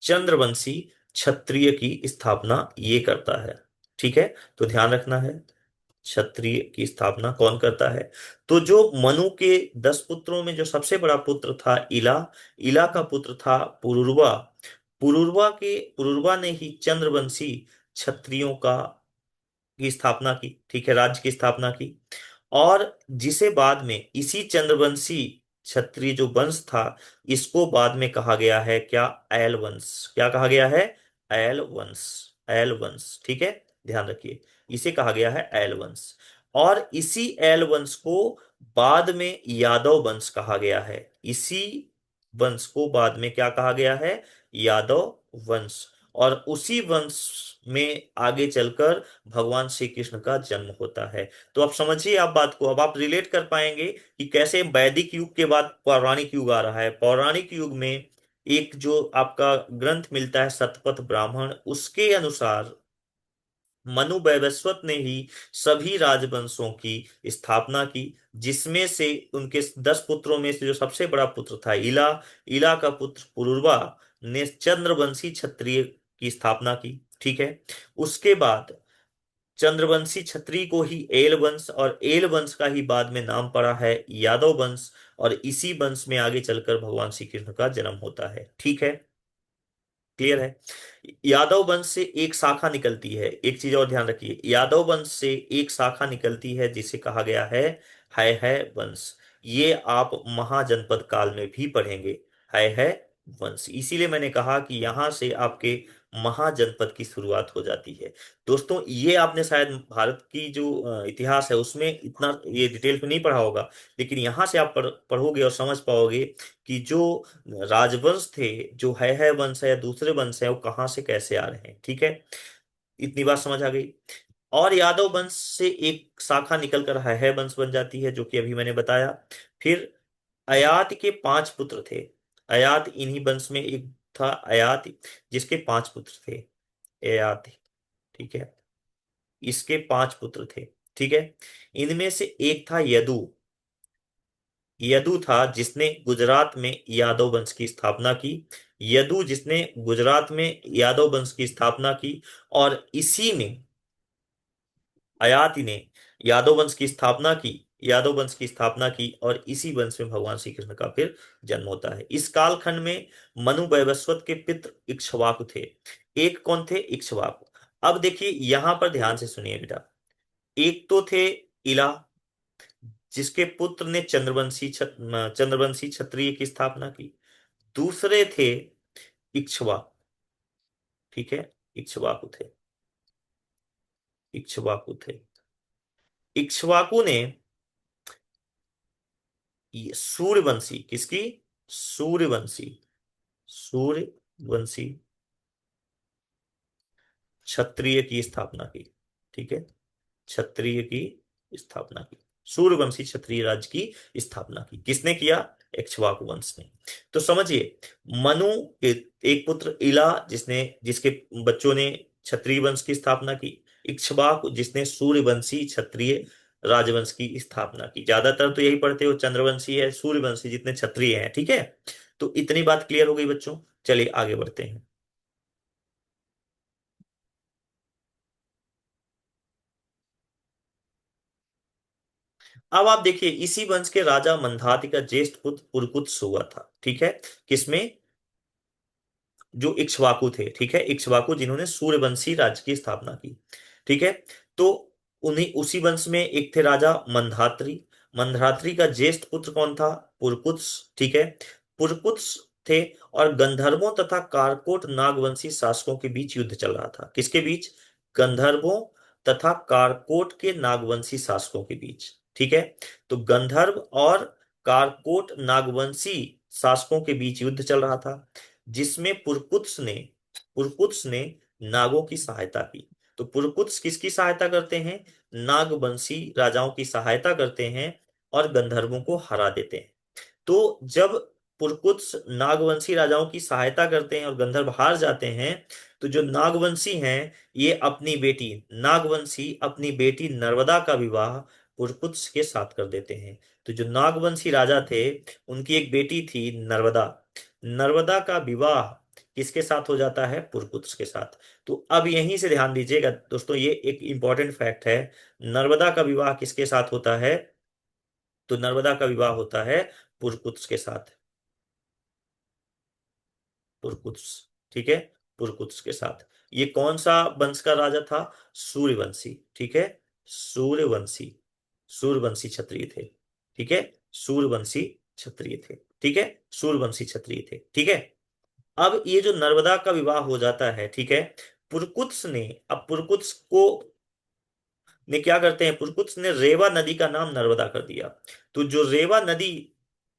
[SPEAKER 1] चंद्रवंशी क्षत्रिय की स्थापना ये करता है। ठीक है, तो ध्यान रखना है, क्षत्रिय की स्थापना कौन करता है? तो जो मनु के 10 पुत्रों में जो सबसे बड़ा पुत्र था इला, इला का पुत्र था पुरुरवा। पुरुरवा ने ही चंद्रवंशी क्षत्रियों की स्थापना की। ठीक है, राज्य की स्थापना की। और जिसे बाद में इसी चंद्रवंशी क्षत्रिय जो वंश था, इसको बाद में कहा गया है क्या? ऐल वंश। क्या कहा गया है? ऐल वंश। ऐल वंश, ठीक है, ध्यान रखिए, इसे कहा गया है ऐल वंश। और इसी ऐल वंश को बाद में यादव वंश कहा गया है। इसी वंश को बाद में क्या कहा गया है? यादव वंश। और उसी वंश में आगे चलकर भगवान श्री कृष्ण का जन्म होता है। तो आप समझिए आप बात को, अब आप रिलेट कर पाएंगे कि कैसे वैदिक युग के बाद पौराणिक युग आ रहा है। पौराणिक युग में एक जो आपका ग्रंथ मिलता है शतपथ ब्राह्मण, उसके अनुसार मनु वैवस्वत ने ही सभी राजवंशों की स्थापना की, जिसमें से उनके 10 पुत्रों में से जो सबसे बड़ा पुत्र था इला, इला का पुत्र पुरुरवा ने चंद्रवंशी क्षत्रिय की स्थापना की। ठीक है, उसके बाद चंद्रवंशी क्षत्रिय को ही एल वंश, और एल वंश का ही बाद में नाम पड़ा है यादव वंश, और इसी वंश में आगे चलकर भगवान श्री कृष्ण का जन्म होता है। ठीक है, क्लियर है? यादव वंश से एक शाखा निकलती है, एक चीज और ध्यान रखिए, यादव वंश से एक शाखा निकलती है जिसे कहा गया है वंश। ये आप महाजनपद काल में भी पढ़ेंगे, है वंश। इसीलिए मैंने कहा कि यहां से आपके महाजनपद की शुरुआत हो जाती है। दोस्तों, ये आपने शायद भारत की जो इतिहास है उसमें इतना ये डिटेल में नहीं पढ़ा होगा, लेकिन यहाँ से आप पढ़ोगे और समझ पाओगे कि जो राजवंश थे, जो है वंश है या दूसरे वंश है, वो कहाँ से कैसे आ रहे हैं। ठीक है, इतनी बात समझ आ गई। और यादव वंश से एक शाखा निकलकर है वंश बन जाती है, जो कि अभी मैंने बताया। फिर अयात के 5 पुत्र थे। अयात इन्हीं वंश में एक था, अयात, जिसके 5 पुत्र थे, अयात। ठीक है, इसके 5 पुत्र थे। ठीक है, इनमें से एक था यदु। यदु था जिसने गुजरात में यादव वंश की स्थापना की। यदु जिसने गुजरात में यादव वंश की स्थापना की, और इसी में अयाति ने यादव वंश की स्थापना की, यादव वंश की स्थापना की, और इसी वंश में भगवान श्री कृष्ण का फिर जन्म होता है। इस कालखंड में मनु वैवस्वत के पितृ इक्ष्वाकु थे। एक कौन थे? इक्ष्वाकु। अब देखिए यहां पर ध्यान से सुनिए बेटा, एक तो थे इला, जिसके पुत्र ने चंद्रवंशी क्षत्रिय की स्थापना की। दूसरे थे इक्ष्वाकु। ठीक है, इक्ष्वाकु थे, इक्ष्वाकु थे। इक्ष्वाकु ने ये सूर्यवंशी, किसकी? सूर्यवंशी, सूर्यवंशी क्षत्रिय की स्थापना की। ठीक है, क्षत्रिय की स्थापना की, सूर्यवंशी क्षत्रिय राज्य की स्थापना की। किसने किया? इक्ष्वाकु वंश ने। तो समझिए, मनु के एक पुत्र इला, जिसके बच्चों ने क्षत्रिय वंश की स्थापना की। इक्ष्वाकु जिसने सूर्यवंशी क्षत्रिय राजवंश की स्थापना की। ज्यादातर तो यही पढ़ते हो, चंद्रवंशी है, सूर्यवंशी जितने क्षत्रिय हैं। ठीक है, तो इतनी बात क्लियर हो गई बच्चों। चलिए आगे बढ़ते हैं। अब आप देखिए, इसी वंश के राजा मंधाति का ज्येष्ठ पुत्र पुरकुत्स हुआ था। ठीक है, किसमें? जो इक्ष्वाकु थे। ठीक है, इक्ष्वाकु जिन्होंने सूर्यवंशी राज्य की स्थापना की। ठीक है, तो उन्हीं उसी वंश में एक थे राजा मंधात्री। मंधात्री का ज्येष्ठ पुत्र कौन था? पुरकुत्स। ठीक है, पुरकुत्स थे। और गंधर्वों तथा कारकोट नागवंशी शासकों के बीच युद्ध चल रहा था। किसके बीच? गंधर्वों तथा कारकोट के नागवंशी शासकों के बीच। ठीक है, तो गंधर्व और कारकोट नागवंशी शासकों के बीच युद्ध चल रहा था, जिसमें पुरकुत्स ने नागों की सहायता की। तो पुरकुत्स किसकी सहायता करते हैं? नागवंशी राजाओं की सहायता करते हैं और गंधर्वों को हरा देते हैं। तो जब पुरकुत्स नागवंशी राजाओं की सहायता करते हैं और गंधर्व हार जाते हैं, तो जो नागवंशी हैं, ये अपनी बेटी नागवंशी अपनी बेटी नर्मदा का विवाह पुरकुत्स के साथ कर देते हैं। तो जो नागवंशी राजा थे, उनकी एक बेटी थी नर्मदा। नर्मदा का विवाह किसके साथ हो जाता है? पुरकुत्स के साथ। तो अब यहीं से ध्यान दीजिएगा दोस्तों, ये एक इंपॉर्टेंट फैक्ट है। नर्मदा का विवाह किसके साथ होता है? तो नर्मदा का विवाह होता है पुरकुत्स के साथ। पुरकुत्स, ठीक है, पुरकुत्स के साथ। ये कौन सा वंश का राजा था? सूर्यवंशी। ठीक है, सूर्यवंशी, सूर्यवंशी क्षत्रिय थे। ठीक है, सूर्यवंशी क्षत्रिय थे। ठीक है, सूर्यवंशी क्षत्रिय थे। ठीक है, अब ये जो नर्मदा का विवाह हो जाता है, ठीक है, पुरकुत्स ने, अब पुरकुत्स को ने क्या करते हैं, पुरकुत्स ने रेवा नदी का नाम नर्मदा कर दिया। तो जो रेवा नदी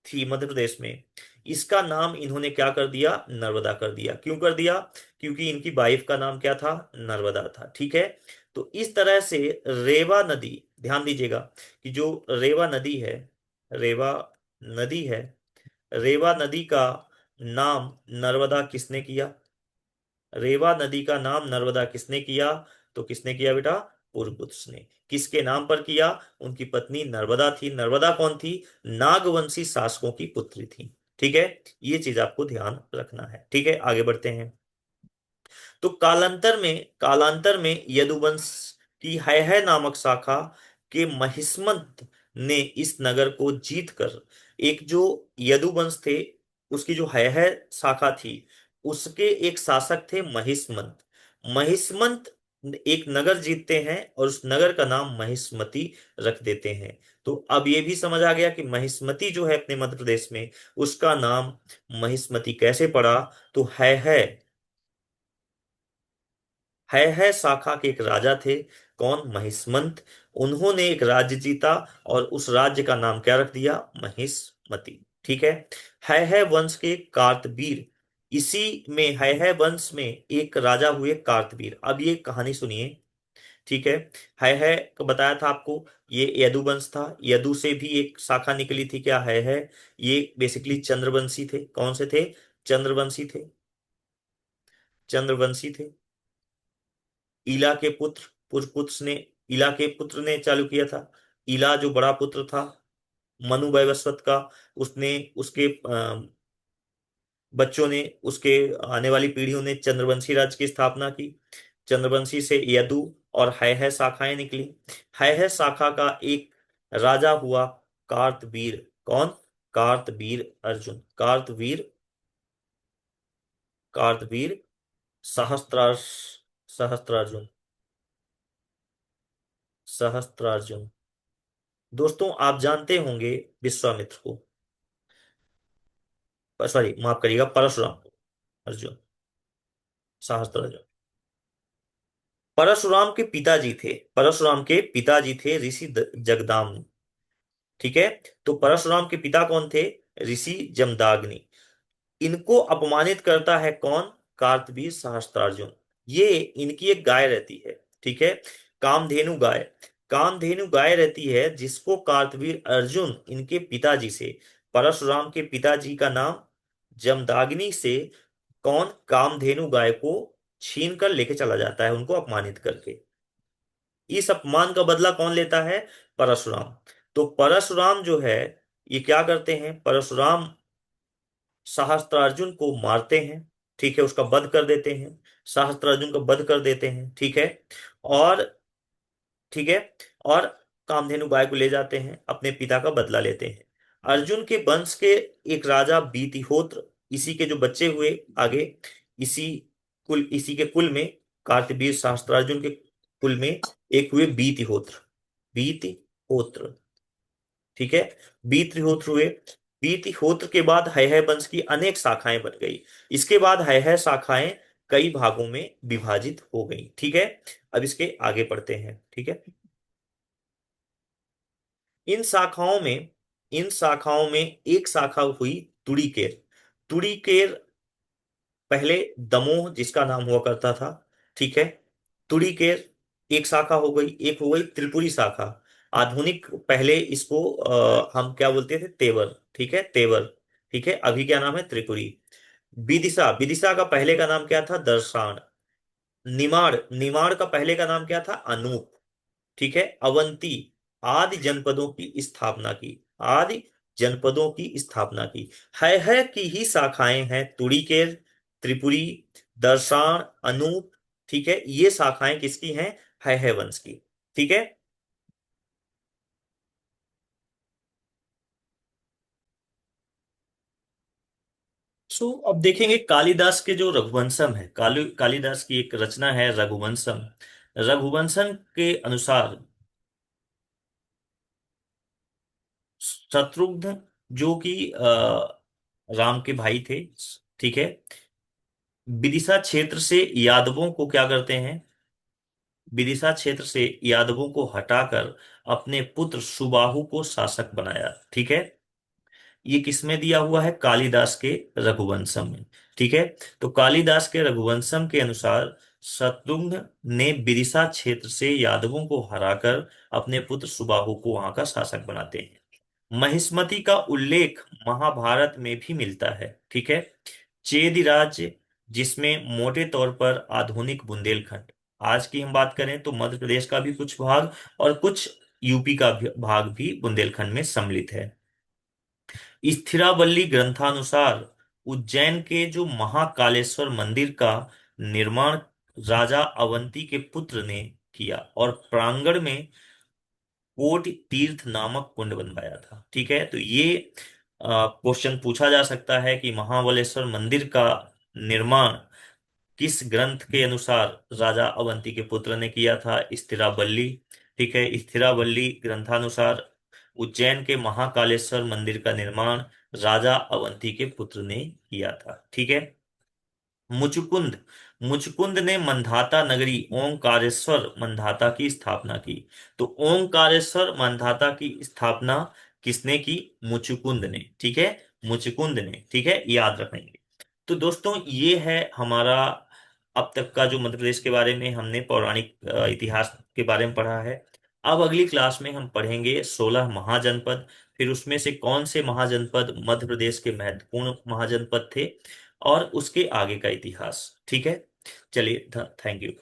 [SPEAKER 1] थी मध्य प्रदेश में, इसका नाम इन्होंने क्या कर दिया, नर्मदा कर दिया। क्यों कर दिया? क्योंकि इनकी वाइफ का नाम क्या था, नर्मदा था, ठीक है। तो इस तरह से रेवा नदी, ध्यान दीजिएगा कि जो रेवा नदी है, रेवा नदी है, रेवा नदी का नाम नर्मदा किसने किया? रेवा नदी का नाम नर्मदा किसने किया? तो किसने किया बेटा? पुरकुत्स ने। किसके नाम पर किया? उनकी पत्नी नर्मदा थी। नर्मदा कौन थी? नागवंशी शासकों की पुत्री थी। ठीक है, ये चीज आपको ध्यान रखना है। ठीक है, आगे बढ़ते हैं। तो कालांतर में यदुवंश की है नामक शाखा के महिष्मंत ने इस नगर को जीतकर, एक जो यदुवंश थे उसकी जो है शाखा थी, उसके एक शासक थे महिष्मंत। महिष्मंत एक नगर जीतते हैं और उस नगर का नाम महिष्मती रख देते हैं। तो अब ये भी समझ आ गया कि महिष्मती जो है अपने मध्य प्रदेश में, उसका नाम महिष्मती कैसे पड़ा। तो है शाखा के एक राजा थे। कौन? महिष्मंत। उन्होंने एक राज्य जीता और उस राज्य का नाम क्या रख दिया? महिष्मती। ठीक है वंश के कार्तवीर, इसी में है वंश में एक राजा हुए कार्तवीर। अब ये कहानी सुनिए, ठीक है को बताया था आपको, ये यदुवंश था। यदु से भी एक शाखा निकली थी, क्या है, ये बेसिकली चंद्रवंशी थे। कौन से थे? चंद्रवंशी थे, चंद्रवंशी थे। इला के पुत्र पुरकुत्स ने, इला के पुत्र ने चालू किया था। इला जो बड़ा पुत्र था मनु वैवस्वत का, उसने, उसके बच्चों ने, उसके आने वाली पीढ़ियों ने चंद्रवंशी राज्य की स्थापना की। चंद्रवंशी से यदु और है शाखाएं निकली। है शाखा का एक राजा हुआ कार्तवीर। कौन? कार्तवीर अर्जुन। कार्तवीर सहस्त्रार सहस्त्रार्जुन, सहस्त्रार्जुन। दोस्तों आप जानते होंगे विश्वामित्र को, सॉरी माफ करिएगा, परशुराम को। अर्जुन, सहस्त्रार्जुन। परशुराम के पिताजी थे, परशुराम के पिताजी थे ऋषि जगदाम। ठीक है, तो परशुराम के पिता कौन थे? ऋषि जमदाग्नि। इनको अपमानित करता है कौन? कार्तवीर सहस्त्रार्जुन। ये, इनकी एक गाय रहती है, ठीक है, कामधेनु गाय। कामधेनु गाय रहती है जिसको कार्तवीर अर्जुन इनके पिताजी से, परशुराम के पिताजी का नाम जमदाग्नि से, कौन? कामधेनु गाय को छीन कर लेके चला जाता है, उनको अपमानित करके। इस अपमान का बदला कौन लेता है? परशुराम। तो परशुराम जो है, ये क्या करते हैं, परशुराम सहस्त्रार्जुन को मारते हैं। ठीक है, उसका वध कर देते हैं, सहस्त्रार्जुन का वध कर देते हैं। ठीक है, और ठीक है, और कामधेनु गाय को ले जाते हैं, अपने पिता का बदला लेते हैं। अर्जुन के वंश के एक राजा बीतिहोत्र, इसी के जो बच्चे हुए आगे, इसी इसी के कुल में, कार्तवीर सहस्त्रार्जुन के कुल में एक हुए बीतिहोत्र। बीतिहोत्र, ठीक है, बीतिहोत्र हुए। बीतिहोत्र के बाद है वंश की अनेक शाखाएं बन गई। इसके बाद है शाखाएं कई भागों में विभाजित हो गई। ठीक है, अब इसके आगे पढ़ते हैं। ठीक है, इन शाखाओं में इन शाखाओं में एक शाखा हुई तुड़ीकेर। तुड़ीकेर पहले दमोह जिसका नाम हुआ करता था। ठीक है, तुड़ीकेर एक शाखा हो गई। एक हो गई त्रिपुरी शाखा। आधुनिक, पहले इसको हम क्या बोलते थे? तेवर। ठीक है, तेवर। ठीक है, अभी क्या नाम है? त्रिपुरी। विदिशा, विदिशा का पहले का नाम क्या था? दर्शान। निमाड़, निमाड़ का पहले का नाम क्या था? अनूप। ठीक है, अवंती, आदि जनपदों की स्थापना की। आदि जनपदों की स्थापना की। है की ही शाखाएं हैं तुड़ीकेर, त्रिपुरी, दर्शान, अनूप। ठीक है, ये शाखाएं किसकी हैं? है वंश की। ठीक है, सो अब देखेंगे कालिदास के जो रघुवंशम है, कालिदास की एक रचना है रघुवंशम। रघुवंशम के अनुसार शत्रुघ्न, जो कि राम के भाई थे, ठीक है, विदिशा क्षेत्र से यादवों को क्या करते हैं, विदिशा क्षेत्र से यादवों को हटाकर अपने पुत्र सुबाहु को शासक बनाया। ठीक है, ये किसमें दिया हुआ है, कालिदास के रघुवंशम में। ठीक है, तो कालिदास के रघुवंशम के अनुसार शत्रुघ्न ने विदिशा क्षेत्र से यादवों को हराकर अपने पुत्र सुबाहु को वहां का शासक बनाते हैं। महिष्मति का उल्लेख महाभारत में भी मिलता है। ठीक है, चेदि राज्य, जिसमें मोटे तौर पर आधुनिक बुंदेलखंड, आज की हम बात करें तो मध्य प्रदेश का भी कुछ भाग और कुछ यूपी का भाग भी बुंदेलखंड में सम्मिलित है। स्थिरावल्ली ग्रंथानुसार उज्जैन के जो महाकालेश्वर मंदिर का निर्माण राजा अवंती के पुत्र ने किया और प्रांगण में कोटि तीर्थ नामक कुंड बनवाया था। ठीक है, तो ये क्वेश्चन पूछा जा सकता है कि महाबलेश्वर मंदिर का निर्माण किस ग्रंथ के अनुसार राजा अवंती के पुत्र ने किया था, स्थिरावल्ली। ठीक है, स्थिरावल्ली ग्रंथानुसार उज्जैन के महाकालेश्वर मंदिर का निर्माण राजा अवंती के पुत्र ने किया था। ठीक है, मुचुकुंद, मुचुकुंद ने मंधाता नगरी ओंकारेश्वर मंधाता की स्थापना की। तो ओंकारेश्वर मंधाता की स्थापना किसने की, मुचुकुंद ने। ठीक है, मुचुकुंद ने। ठीक है, याद रखेंगे। तो दोस्तों ये है हमारा अब तक का जो मध्य प्रदेश के बारे में हमने पौराणिक इतिहास के बारे में पढ़ा है। अब अगली क्लास में हम पढ़ेंगे 16 महाजनपद, फिर उसमें से कौन से महाजनपद मध्य प्रदेश के महत्वपूर्ण महाजनपद थे और उसके आगे का इतिहास। ठीक है, चलिए, थैंक यू।